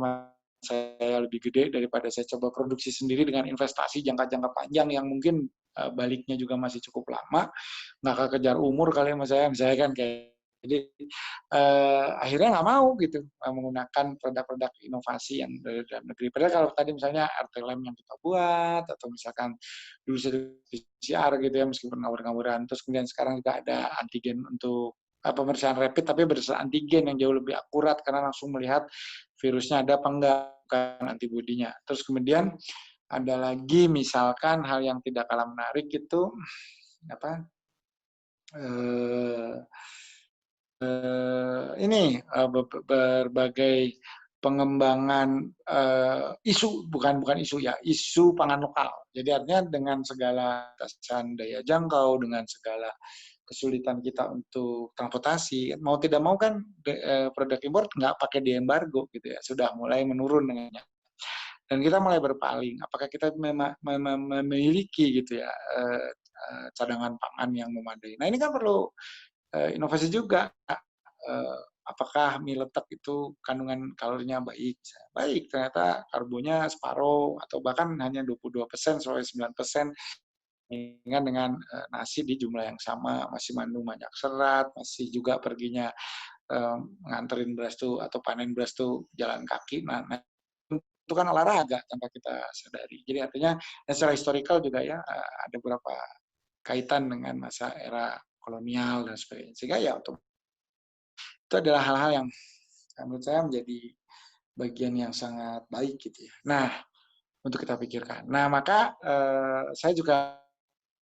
saya lebih gede daripada saya coba produksi sendiri dengan investasi jangka panjang yang mungkin baliknya juga masih cukup lama, nggak kekejar umur kali sama saya kan kayak jadi akhirnya nggak mau gitu menggunakan produk-produk inovasi yang dari dalam negeri. Padahal kalau tadi misalnya RT-Lab yang kita buat atau misalkan dulu PCR gitu ya meskipun ngawur-ngawuran, terus kemudian sekarang juga ada antigen untuk pemeriksaan rapid tapi berdasarkan antigen yang jauh lebih akurat karena langsung melihat virusnya ada apa enggak bukan antibodinya. Terus kemudian ada lagi misalkan hal yang tidak kalah menarik itu apa? Berbagai pengembangan bukan isu ya, isu pangan lokal. Jadi artinya dengan segala batasan daya jangkau, dengan segala kesulitan kita untuk transportasi, mau tidak mau kan produk impor nggak pakai di embargo gitu ya, sudah mulai menurun dengannya. Dan kita mulai berpaling, apakah kita memiliki gitu ya cadangan pangan yang memadai. Nah ini kan perlu inovasi juga. Apakah mie letek itu kandungan kalorinya baik? Baik, ternyata karbonya separuh atau bahkan hanya 22% sampai 9%. Dengan nasi di jumlah yang sama, masih mengandung banyak serat, masih juga perginya nganterin beras tuh atau panen beras tuh jalan kaki. Nah itu kan olahraga tanpa kita sadari. Jadi artinya dan secara historical juga ya ada beberapa kaitan dengan masa era kolonial dan sebagainya. Sehingga ya itu adalah hal-hal yang menurut saya menjadi bagian yang sangat baik gitu ya. Nah, untuk kita pikirkan. Nah, maka saya juga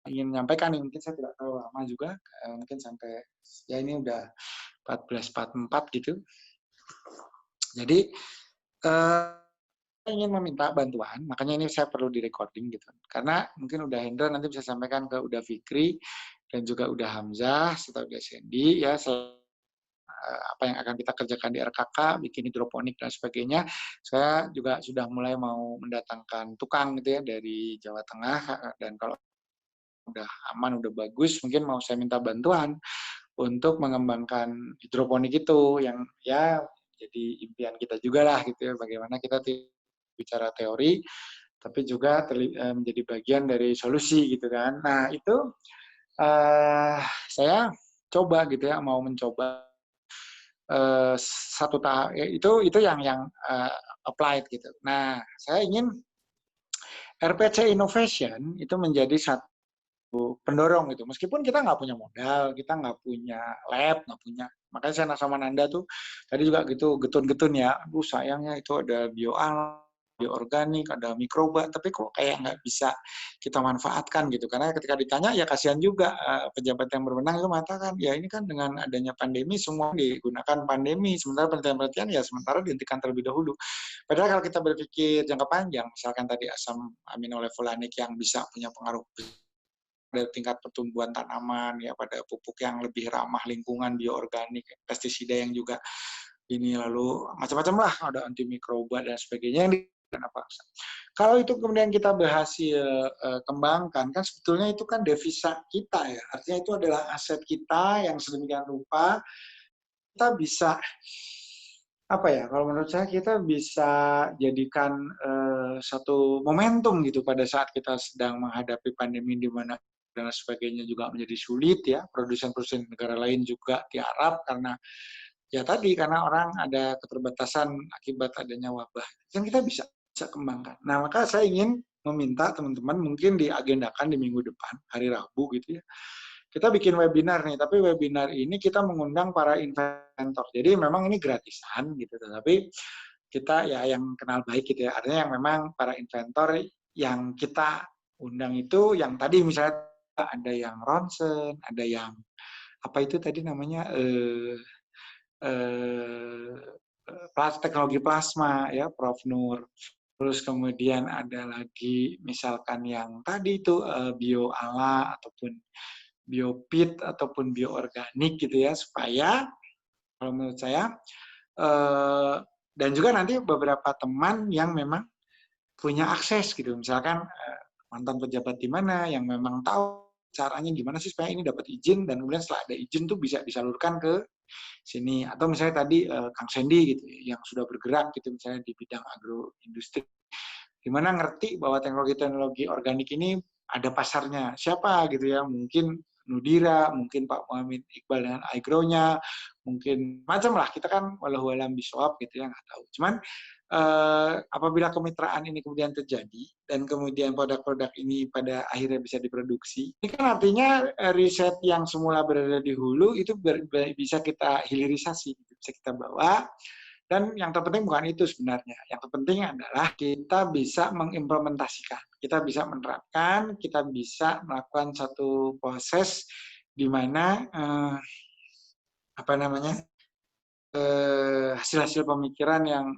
ingin menyampaikan nih, mungkin saya tidak terlalu lama juga, mungkin sampai ya ini udah 14.44 gitu. Jadi saya ingin meminta bantuan, makanya ini saya perlu di recording gitu. Karena mungkin udah Hendra nanti bisa sampaikan ke udah Fikri dan juga udah Hamzah serta udah Sandy ya apa yang akan kita kerjakan di RKK, bikin hidroponik dan sebagainya. Saya juga sudah mulai mau mendatangkan tukang gitu ya dari Jawa Tengah dan kalau udah aman, udah bagus, mungkin mau saya minta bantuan untuk mengembangkan hidroponik itu yang ya jadi impian kita juga lah gitu ya, bagaimana kita bicara teori tapi juga menjadi bagian dari solusi gitu kan. Nah itu saya coba gitu ya, mau mencoba satu tahap itu yang applied gitu. Nah saya ingin RPC Innovation itu menjadi satu pendorong gitu. Meskipun kita nggak punya modal, kita nggak punya lab, nggak punya. Makanya saya sama Nanda tuh tadi juga gitu getun-getun ya. Aduh sayangnya itu ada bioorganik, ada mikroba, tapi kok kayak nggak bisa kita manfaatkan gitu. Karena ketika ditanya ya kasihan juga pejabat yang berwenang itu mengatakan ya ini kan dengan adanya pandemi semua digunakan pandemi, sementara penelitian-penelitian ya sementara dihentikan terlebih dahulu. Padahal kalau kita berpikir jangka panjang, misalkan tadi asam aminolevulanik yang bisa punya pengaruh pada tingkat pertumbuhan tanaman ya pada pupuk yang lebih ramah lingkungan bioorganik pestisida yang juga ini lalu macam-macam lah ada antimikroba dan sebagainya yang apa kalau itu kemudian kita berhasil kembangkan kan sebetulnya itu kan devisa kita ya artinya itu adalah aset kita yang sedemikian rupa kita bisa apa ya kalau menurut saya kita bisa jadikan satu momentum gitu pada saat kita sedang menghadapi pandemi di mana dan sebagainya juga menjadi sulit ya produsen-produsen negara lain juga tiarap karena ya tadi karena orang ada keterbatasan akibat adanya wabah yang kita bisa kembangkan. Nah maka saya ingin meminta teman-teman mungkin diagendakan di minggu depan hari Rabu gitu ya kita bikin webinar nih, tapi webinar ini kita mengundang para inventor. Jadi memang ini gratisan gitu, tapi kita ya yang kenal baik gitu ya. Artinya yang memang para inventor yang kita undang itu yang tadi misalnya ada yang ronsen, ada yang apa itu tadi namanya teknologi plasma ya, Prof Nur. Terus kemudian ada lagi misalkan yang tadi itu bioala ataupun biopit ataupun bioorganik gitu ya supaya kalau menurut saya dan juga nanti beberapa teman yang memang punya akses gitu misalkan mantan pejabat di mana yang memang tahu caranya gimana sih supaya ini dapat izin dan kemudian setelah ada izin tuh bisa disalurkan ke sini atau misalnya tadi Kang Sandy gitu yang sudah bergerak gitu misalnya di bidang agroindustri gimana ngerti bahwa teknologi-teknologi organik ini ada pasarnya. Siapa gitu ya? Mungkin Nudira, mungkin Pak Muhammad Iqbal dengan iGrow-nya, mungkin macam lah. Kita kan walau alam bisawab gitu ya, nggak tahu. Cuman apabila kemitraan ini kemudian terjadi dan kemudian produk-produk ini pada akhirnya bisa diproduksi, ini kan artinya riset yang semula berada di hulu itu bisa kita hilirisasi, bisa kita bawa. Dan yang terpenting bukan itu sebenarnya. Yang terpenting adalah kita bisa mengimplementasikan, kita bisa menerapkan, kita bisa melakukan satu proses di mana apa namanya hasil-hasil pemikiran yang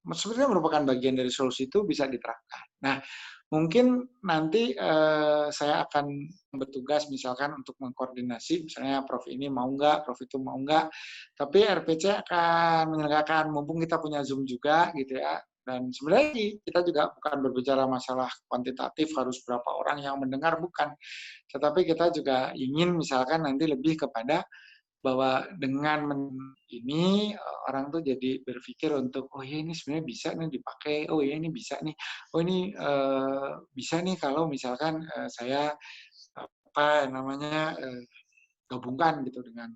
sebenarnya merupakan bagian dari solusi itu bisa diterapkan. Nah, mungkin nanti saya akan bertugas misalkan untuk mengkoordinasi, misalnya Prof ini mau nggak, Prof itu mau nggak, tapi RPC akan menyelenggarakan, mumpung kita punya Zoom juga gitu ya, dan sebenarnya kita juga bukan berbicara masalah kuantitatif harus berapa orang yang mendengar, bukan, tetapi kita juga ingin misalkan nanti lebih kepada bahwa dengan ini orang tuh jadi berpikir untuk oh ya ini sebenarnya bisa nih dipakai, oh ya ini bisa nih, oh ini bisa nih kalau misalkan saya apa namanya gabungkan gitu dengan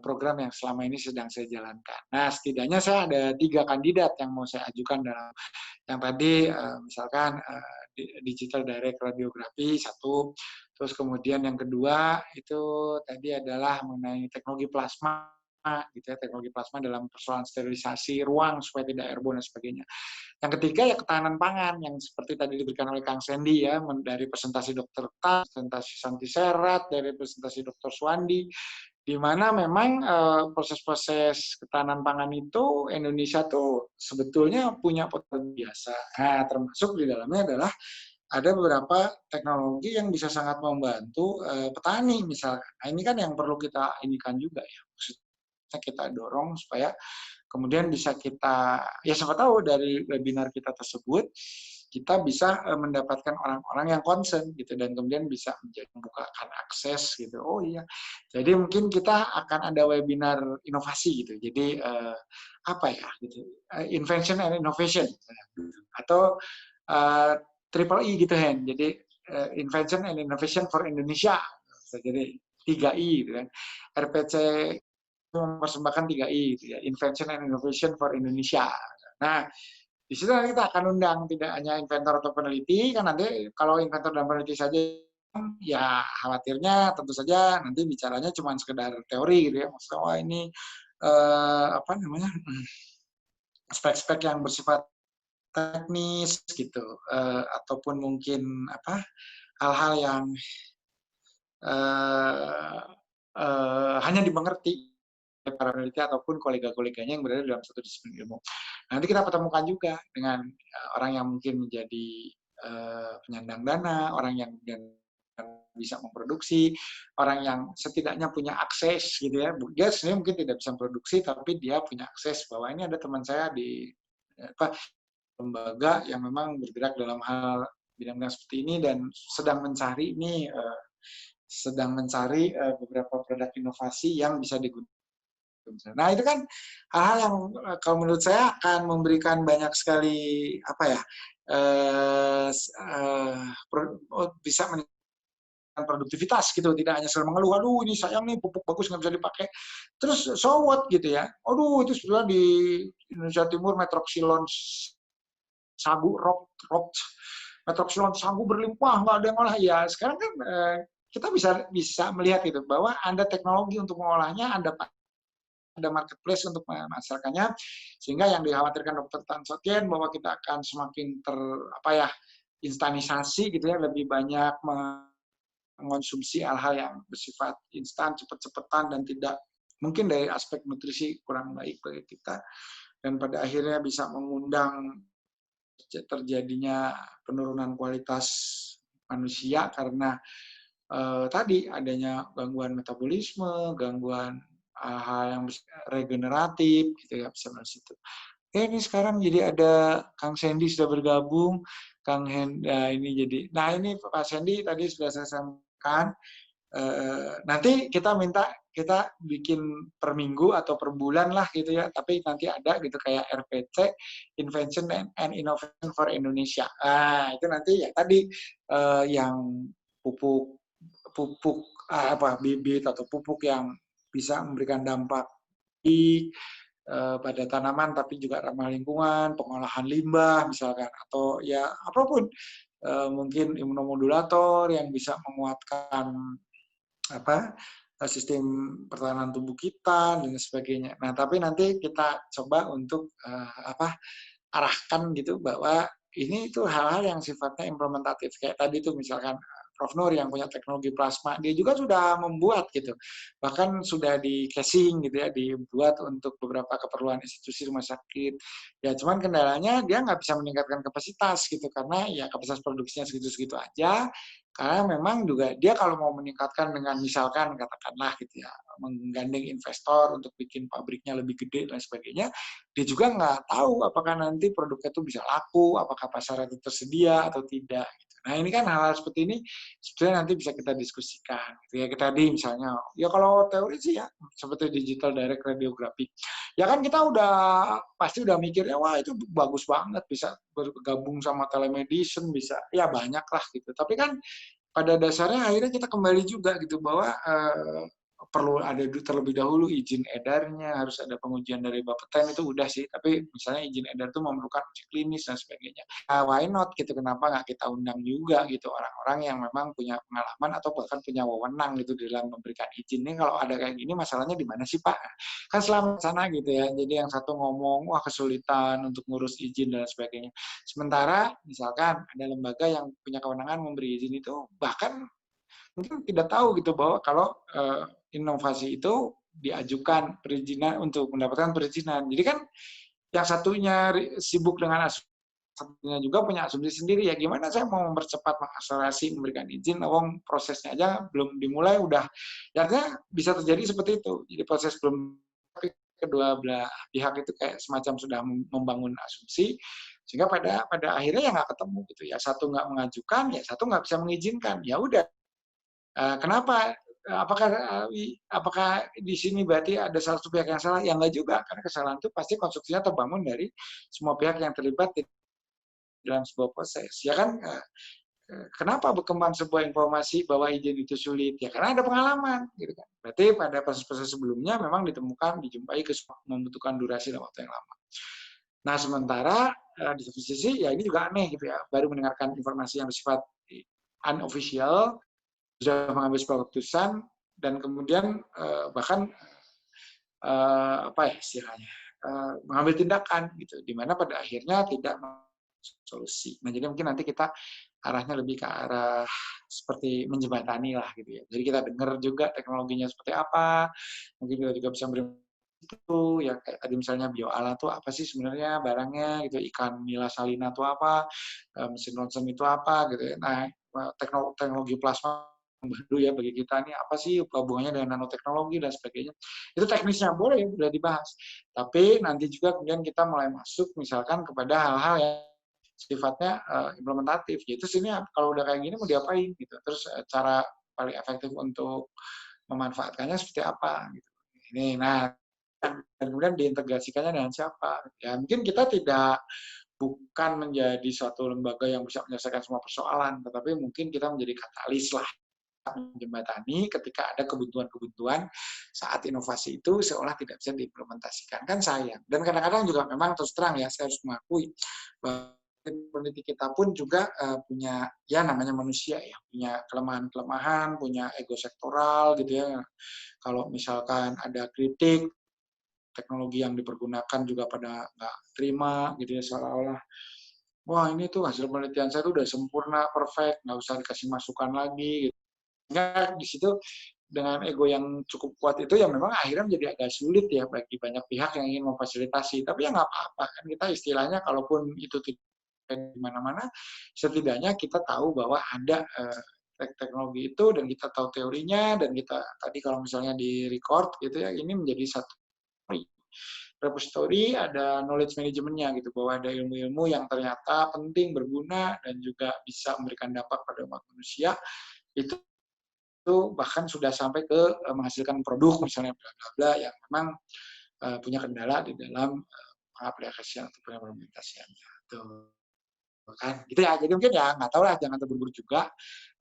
program yang selama ini sedang saya jalankan. Nah setidaknya saya ada 3 kandidat yang mau saya ajukan dalam yang tadi misalkan digital direct radiografi satu, terus kemudian yang kedua itu tadi adalah mengenai teknologi plasma gitu ya, teknologi plasma dalam persoalan sterilisasi ruang supaya tidak airborne dan sebagainya. Yang ketiga ya ketahanan pangan yang seperti tadi diberikan oleh Kang Sandy ya, dari presentasi Dr. Tas, presentasi Santi Serat, dari presentasi Dr. Suwandi, di mana memang proses-proses ketahanan pangan itu Indonesia tuh sebetulnya punya potensi biasa. Nah, termasuk di dalamnya adalah ada beberapa teknologi yang bisa sangat membantu petani misalkan. Nah, ini kan yang perlu kita inikan juga ya. Maksudnya kita dorong supaya kemudian bisa kita, ya siapa tahu dari webinar kita tersebut, kita bisa mendapatkan orang-orang yang concern gitu dan kemudian bisa membukakan akses gitu. Oh iya, jadi mungkin kita akan ada webinar inovasi gitu. Jadi apa ya gitu, invention and innovation atau triple I gitu kan. Jadi invention and innovation for Indonesia. Jadi 3I gitu kan. RPC mempersembahkan 3I gitu ya, invention and innovation for Indonesia. Nah, di situ kita akan undang tidak hanya inventor atau peneliti, kan nanti kalau inventor dan peneliti saja ya khawatirnya tentu saja nanti bicaranya cuma sekedar teori gitu ya. Maksudnya wah ini apa namanya? Spek-spek yang bersifat teknis gitu ataupun mungkin apa hal-hal yang hanya dimengerti oleh para peneliti ataupun kolega-koleganya yang berada dalam satu disiplin ilmu. Nanti kita pertemukan juga dengan orang yang mungkin menjadi penyandang dana, orang yang bisa memproduksi, orang yang setidaknya punya akses gitu ya. Dia sebenarnya mungkin tidak bisa memproduksi, tapi dia punya akses bahwa ini ada teman saya di lembaga yang memang bergerak dalam hal bidang-bidang seperti ini dan sedang mencari beberapa produk inovasi yang bisa digunakan. Nah itu kan hal-hal yang kalau menurut saya akan memberikan banyak sekali apa ya bisa meningkatkan produktivitas gitu, tidak hanya selalu mengeluh, aduh ini sayang nih pupuk bagus nggak bisa dipakai, terus so what gitu ya, aduh itu sebetulnya di Indonesia Timur metroxylon sagu metroxylon sagu berlimpah nggak ada yang olah ya sekarang kan kita bisa melihat gitu bahwa ada teknologi untuk mengolahnya, ada marketplace untuk memasarkannya, sehingga yang dikhawatirkan Dr. Tan Sotien bahwa kita akan semakin instanisasi gitu ya, lebih banyak mengonsumsi hal-hal yang bersifat instan, cepet-cepetan dan tidak mungkin dari aspek nutrisi kurang baik bagi kita dan pada akhirnya bisa mengundang terjadinya penurunan kualitas manusia karena tadi adanya gangguan metabolisme, gangguan hal yang regeneratif gitu ya bisa dari situ. Ini sekarang jadi ada Kang Sandy sudah bergabung, Kang Henda ini jadi. Nah ini Pak Sandy tadi sudah saya sampaikan Nanti kita minta kita bikin per minggu atau per bulan lah gitu ya, tapi nanti ada gitu kayak RPC, Invention and Innovation for Indonesia. Itu nanti ya tadi yang pupuk pupuk bibit atau pupuk yang bisa memberikan dampak di pada tanaman tapi juga ramah lingkungan, pengolahan limbah misalkan, atau ya apapun, mungkin imunomodulator yang bisa menguatkan apa sistem pertahanan tubuh kita dan sebagainya. Nah, tapi nanti kita coba untuk arahkan gitu bahwa ini itu hal-hal yang sifatnya implementatif. Kayak tadi tuh misalkan Prof. Nur yang punya teknologi plasma, dia juga sudah membuat gitu. Bahkan sudah di casing gitu ya, dibuat untuk beberapa keperluan institusi rumah sakit. Ya cuman kendalanya dia nggak bisa meningkatkan kapasitas gitu, karena ya kapasitas produksinya segitu-segitu aja. Karena memang juga dia kalau mau meningkatkan dengan misalkan katakanlah gitu ya, menggandeng investor untuk bikin pabriknya lebih gede dan sebagainya, dia juga nggak tahu apakah nanti produknya itu bisa laku, apakah pasarnya itu tersedia atau tidak. Gitu. Nah ini kan hal-hal seperti ini sebetulnya nanti bisa kita diskusikan. Gitu ya. Kita tadi misalnya, ya kalau teori sih ya seperti digital direct radiography, ya kan kita pasti udah mikirnya wah itu bagus banget bisa bergabung sama telemedicine, bisa ya banyak lah gitu. Tapi kan pada dasarnya akhirnya kita kembali juga gitu bahwa perlu ada terlebih dahulu izin edarnya, harus ada pengujian dari Bapeten itu udah sih, tapi misalnya izin edar itu memerlukan uji klinis dan sebagainya. Nah, why not gitu, kenapa nggak kita undang juga gitu orang-orang yang memang punya pengalaman atau bahkan punya wewenang gitu dalam memberikan izin. Ini kalau ada kayak gini masalahnya di mana sih Pak? Kan selama sana gitu ya, jadi yang satu ngomong, wah kesulitan untuk ngurus izin dan sebagainya. Sementara misalkan ada lembaga yang punya kewenangan memberi izin itu bahkan mungkin tidak tahu gitu bahwa kalau inovasi itu diajukan perizinan untuk mendapatkan perizinan. Jadi kan yang satunya sibuk dengan satunya juga punya asumsi sendiri, ya gimana saya mau mempercepat mengakselerasi memberikan izin, wong prosesnya aja belum dimulai udah, ya artinya bisa terjadi seperti itu. Jadi proses belum, kedua belah pihak itu kayak semacam sudah membangun asumsi, sehingga pada akhirnya ya nggak ketemu gitu ya, satu nggak mengajukan, ya satu nggak bisa mengizinkan, ya udah. Kenapa? Apakah di sini berarti ada salah satu pihak yang salah? Ya enggak juga, karena kesalahan itu pasti konstruksinya terbangun dari semua pihak yang terlibat di dalam sebuah proses. Ya kan, kenapa berkembang sebuah informasi bahwa izin itu sulit? Ya karena ada pengalaman, gitu kan. Berarti pada proses-proses sebelumnya memang dijumpai membutuhkan durasi dan waktu yang lama. Nah, sementara di satu sisi ya ini juga aneh gitu ya, baru mendengarkan informasi yang bersifat unofficial, sudah mengambil sebuah keputusan dan kemudian bahkan apa ya istilahnya, mengambil tindakan gitu, di mana pada akhirnya tidak solusi. Nah, jadi mungkin nanti kita arahnya lebih ke arah seperti menjembatani lah gitu ya. Jadi kita dengar juga teknologinya seperti apa, mungkin kita juga bisa beri itu ya kayak tadi misalnya bioala tuh apa sih sebenarnya barangnya gitu, ikan nila salina tuh apa, mesin ronsen itu apa gitu ya. Nah, teknologi plasma baru ya bagi kita nih apa sih hubungannya dengan nanoteknologi dan sebagainya. Itu teknisnya boleh dibahas. Tapi nanti juga kemudian kita mulai masuk misalkan kepada hal-hal yang sifatnya implementatif. Yaitu sini kalau udah kayak gini mau diapain gitu. Terus cara paling efektif untuk memanfaatkannya seperti apa gitu. Ini nah dan kemudian diintegrasikannya dengan siapa. Ya mungkin kita bukan menjadi suatu lembaga yang bisa menyelesaikan semua persoalan, tetapi mungkin kita menjadi katalis lah, menjembatani ketika ada kebutuhan-kebutuhan saat inovasi itu seolah tidak bisa diimplementasikan, kan sayang. Dan kadang-kadang juga memang terus terang ya, saya harus mengakui bahwa peneliti kita pun juga punya ya namanya manusia ya, punya kelemahan-kelemahan, punya ego sektoral gitu ya. Kalau misalkan ada kritik, teknologi yang dipergunakan juga pada nggak terima gitu ya, seolah-olah wah ini tuh hasil penelitian saya tuh udah sempurna, perfect, nggak usah dikasih masukan lagi gitu. Sehingga di situ dengan ego yang cukup kuat itu ya memang akhirnya menjadi agak sulit ya bagi banyak pihak yang ingin memfasilitasi. Tapi ya nggak apa-apa kan, kita istilahnya kalaupun itu tidak di mana-mana, setidaknya kita tahu bahwa ada teknologi itu dan kita tahu teorinya, dan kita tadi kalau misalnya di record gitu ya, ini menjadi satu repository, ada knowledge manajemennya gitu, bahwa ada ilmu-ilmu yang ternyata penting, berguna, dan juga bisa memberikan dampak pada umat manusia, itu itu bahkan sudah sampai ke menghasilkan produk misalnya bla bla bla yang memang punya kendala di dalam aplikasi atau implementasiannya. Tuh kan gitu ya. Jadi mungkin ya nggak tahu lah, jangan terburu-buru juga.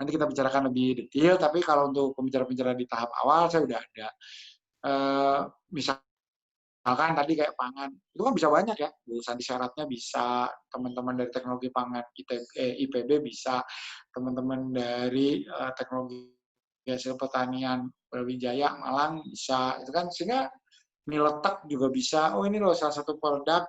Nanti kita bicarakan lebih detail. Tapi kalau untuk pembicaraan-pembicaraan di tahap awal saya udah ada. Misalkan tadi kayak pangan, itu kan bisa banyak ya. Sandi syaratnya bisa, teman-teman dari teknologi pangan IPB bisa, teman-teman dari teknologi hasil pertanian Wijaya Malang bisa, itu kan sehingga mie letak juga bisa. Oh ini loh salah satu produk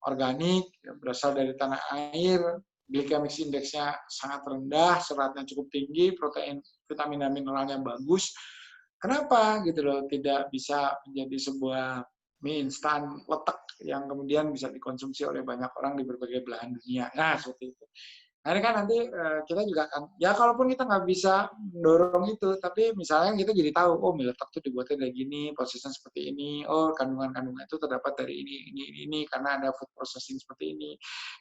organik berasal dari tanah air, glycemic index-nya sangat rendah, seratnya cukup tinggi, protein, vitamin dan mineralnya bagus. Kenapa gitu loh tidak bisa menjadi sebuah mie instan letek yang kemudian bisa dikonsumsi oleh banyak orang di berbagai belahan dunia. Nah, seperti itu. Nah, ini kan nanti kita juga akan, ya kalaupun kita nggak bisa mendorong itu, tapi misalnya kita jadi tahu, oh mie letak itu dibuatnya dari gini, prosesnya seperti ini, oh kandungan-kandungan itu terdapat dari ini, karena ada food processing seperti ini.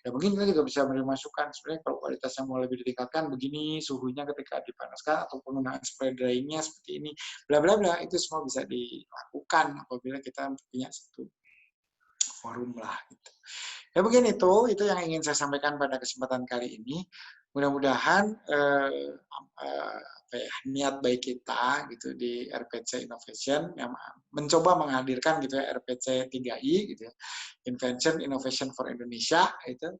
Ya mungkin kita juga bisa menerima masukan, sebenarnya kalau kualitasnya mau lebih ditingkatkan, begini suhunya ketika dipanaskan, atau penggunaan spray dryingnya seperti ini, bla bla bla, itu semua bisa dilakukan apabila kita punya satu forum lah gitu. Ya mungkin itu yang ingin saya sampaikan pada kesempatan kali ini. Mudah-mudahan niat baik kita gitu di RPC Innovation yang mencoba menghadirkan gitu ya RPC 3I gitu ya, Invention Innovation for Indonesia itu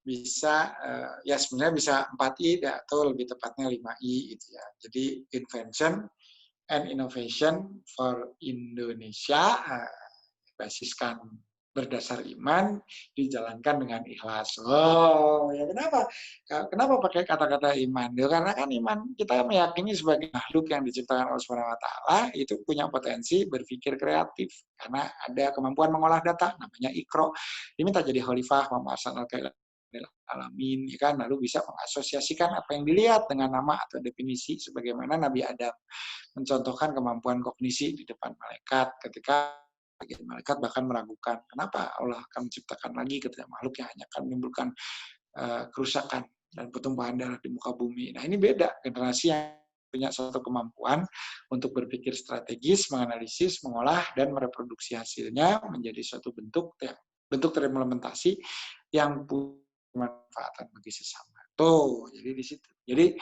bisa ya sebenarnya bisa 4I atau lebih tepatnya 5I gitu ya. Jadi Invention and Innovation for Indonesia basiskan berdasar iman, dijalankan dengan ikhlas. Oh, ya kenapa? Kenapa pakai kata-kata iman? Ya, karena kan iman kita meyakini sebagai makhluk yang diciptakan Allah Subhanahu wa taala itu punya potensi berpikir kreatif karena ada kemampuan mengolah data namanya Iqra. Diminta jadi khalifah wa arsalnaka alamin, ya kan? Lalu bisa mengasosiasikan apa yang dilihat dengan nama atau definisi sebagaimana Nabi Adam mencontohkan kemampuan kognisi di depan malaikat ketika malaikat bahkan meragukan kenapa Allah akan menciptakan lagi ketika makhluk yang hanya akan menimbulkan kerusakan dan pertumpahan darah di muka bumi. Nah ini beda, generasi yang punya suatu kemampuan untuk berpikir strategis, menganalisis, mengolah, dan mereproduksi hasilnya menjadi suatu bentuk terimplementasi yang punya manfaat bagi sesama. Tuh, jadi di situ. Jadi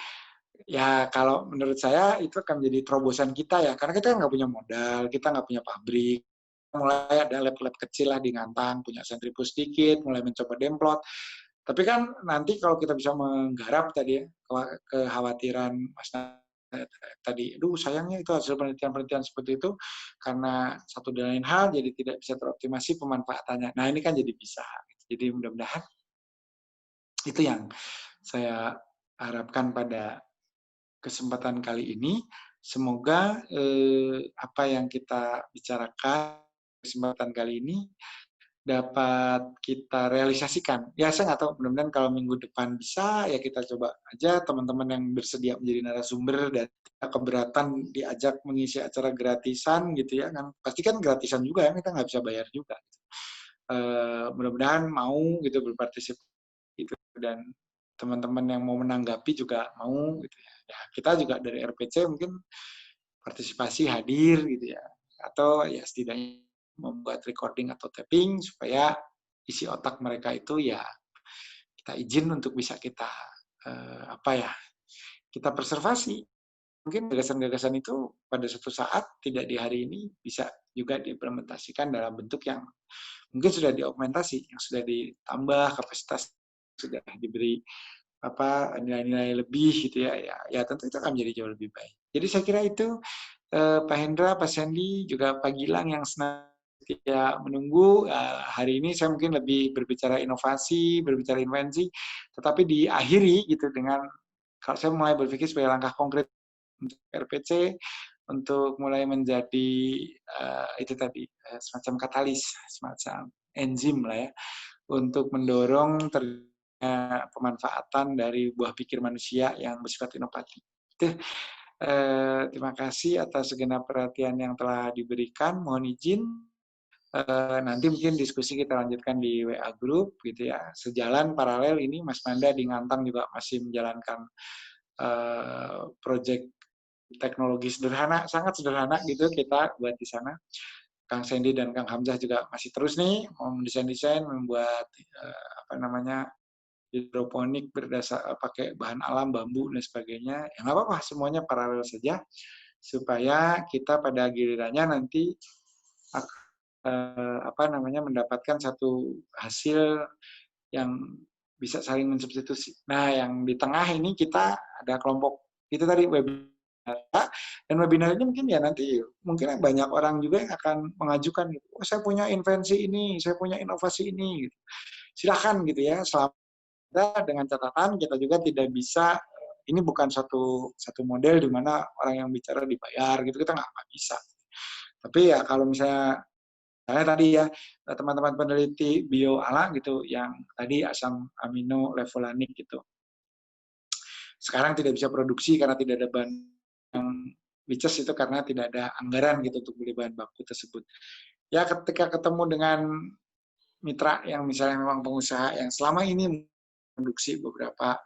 ya kalau menurut saya itu akan menjadi terobosan kita ya, karena kita nggak punya modal, kita nggak punya pabrik, mulai ada lab-lab kecil lah di Ngantang, punya sentrifus sedikit, mulai mencoba demplot. Tapi kan nanti kalau kita bisa menggarap tadi ya, kekhawatiran Mas tadi, aduh sayangnya itu hasil penelitian-penelitian seperti itu karena satu dan lain hal jadi tidak bisa teroptimasi pemanfaatannya. Nah ini kan jadi bisa. Jadi mudah-mudahan itu yang saya harapkan pada kesempatan kali ini. Semoga apa yang kita bicarakan kesempatan kali ini dapat kita realisasikan. Ya saya nggak tahu, mudah-mudahan kalau minggu depan bisa, ya kita coba aja teman-teman yang bersedia menjadi narasumber dan keberatan diajak mengisi acara gratisan gitu ya, kan pasti kan gratisan juga ya, kita nggak bisa bayar juga. Mudah-mudahan mau gitu berpartisipasi gitu, dan teman-teman yang mau menanggapi juga mau gitu ya. Ya kita juga dari RPC mungkin partisipasi hadir gitu ya, atau ya setidaknya membuat recording atau tapping supaya isi otak mereka itu ya kita izin untuk bisa kita kita preservasi. Mungkin gagasan-gagasan itu pada suatu saat tidak di hari ini bisa juga diimplementasikan dalam bentuk yang mungkin sudah diaugmentasi, yang sudah ditambah kapasitas, sudah diberi nilai-nilai lebih gitu ya, ya tentu itu akan menjadi jauh lebih baik. Jadi saya kira itu Pak Hendra, Pak Sandy, juga Pak Gilang yang setia menunggu. Hari ini saya mungkin lebih berbicara inovasi, berbicara invensi, tetapi diakhiri gitu dengan kalau saya mulai berpikir sebagai langkah konkret untuk RPC untuk mulai menjadi itu tadi semacam katalis, semacam enzim lah ya, untuk mendorong pemanfaatan dari buah pikir manusia yang bersifat inovatif. Terima kasih atas segenap perhatian yang telah diberikan. Mohon izin nanti mungkin diskusi kita lanjutkan di WA Group gitu ya. Sejalan paralel ini Mas Manda di Ngantang juga masih menjalankan proyek teknologi sederhana, sangat sederhana gitu kita buat di sana. Kang Sandy dan Kang Hamzah juga masih terus nih mau mendesain-desain, membuat apa namanya hidroponik pakai bahan alam, bambu dan sebagainya. Ya nggak apa-apa, semuanya paralel saja supaya kita pada gilirannya nanti apa namanya mendapatkan satu hasil yang bisa saling mensubstitusi. Nah, yang di tengah ini kita ada kelompok itu tadi webinar, dan webinar ini mungkin ya nanti mungkin banyak orang juga yang akan mengajukan gitu. Oh, saya punya invensi ini, saya punya inovasi ini gitu. Silakan gitu ya. Selama dengan catatan kita juga tidak bisa, ini bukan satu model di mana orang yang bicara dibayar gitu, kita nggak bisa. Tapi ya kalau misalnya tadi ya teman-teman peneliti bioala gitu yang tadi asam amino levulanik gitu, sekarang tidak bisa produksi karena tidak ada bahan yang which itu karena tidak ada anggaran gitu untuk beli bahan baku tersebut. Ya ketika ketemu dengan mitra yang misalnya memang pengusaha yang selama ini produksi beberapa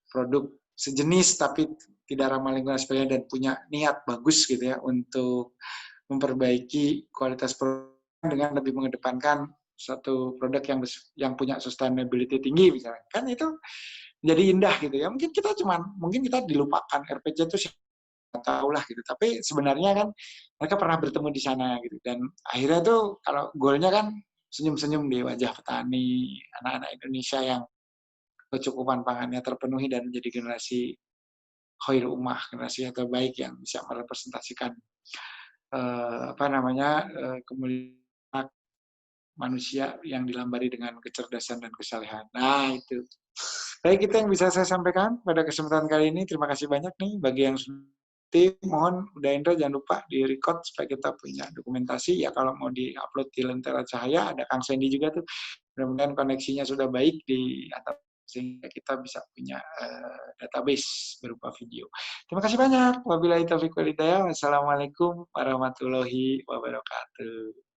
produk sejenis tapi tidak ramah lingkungan sebagainya dan punya niat bagus gitu ya untuk memperbaiki kualitas produk dengan lebih mengedepankan satu produk yang punya sustainability tinggi misalnya, kan itu jadi indah gitu ya. Mungkin kita dilupakan RPC itu tahu lah gitu, tapi sebenarnya kan mereka pernah bertemu di sana gitu, dan akhirnya tuh kalau goalnya kan senyum-senyum di wajah petani anak-anak Indonesia yang kecukupan pangannya terpenuhi dan menjadi generasi khair ummah, generasi yang terbaik yang bisa merepresentasikan apa namanya kemuliaan manusia yang dilambari dengan kecerdasan dan kesalehan. Nah, itu. Baik, itu yang bisa saya sampaikan pada kesempatan kali ini. Terima kasih banyak nih bagi yang tim. Mohon udah Indra jangan lupa di record supaya kita punya dokumentasi ya, kalau mau di-upload di Lentera Cahaya ada Kang Sandy juga tuh. Mudah-mudahan koneksinya sudah baik di atap sehingga kita bisa punya database berupa video. Terima kasih banyak. Wabillahi taufiq wal hidayah. Wassalamualaikum warahmatullahi wabarakatuh.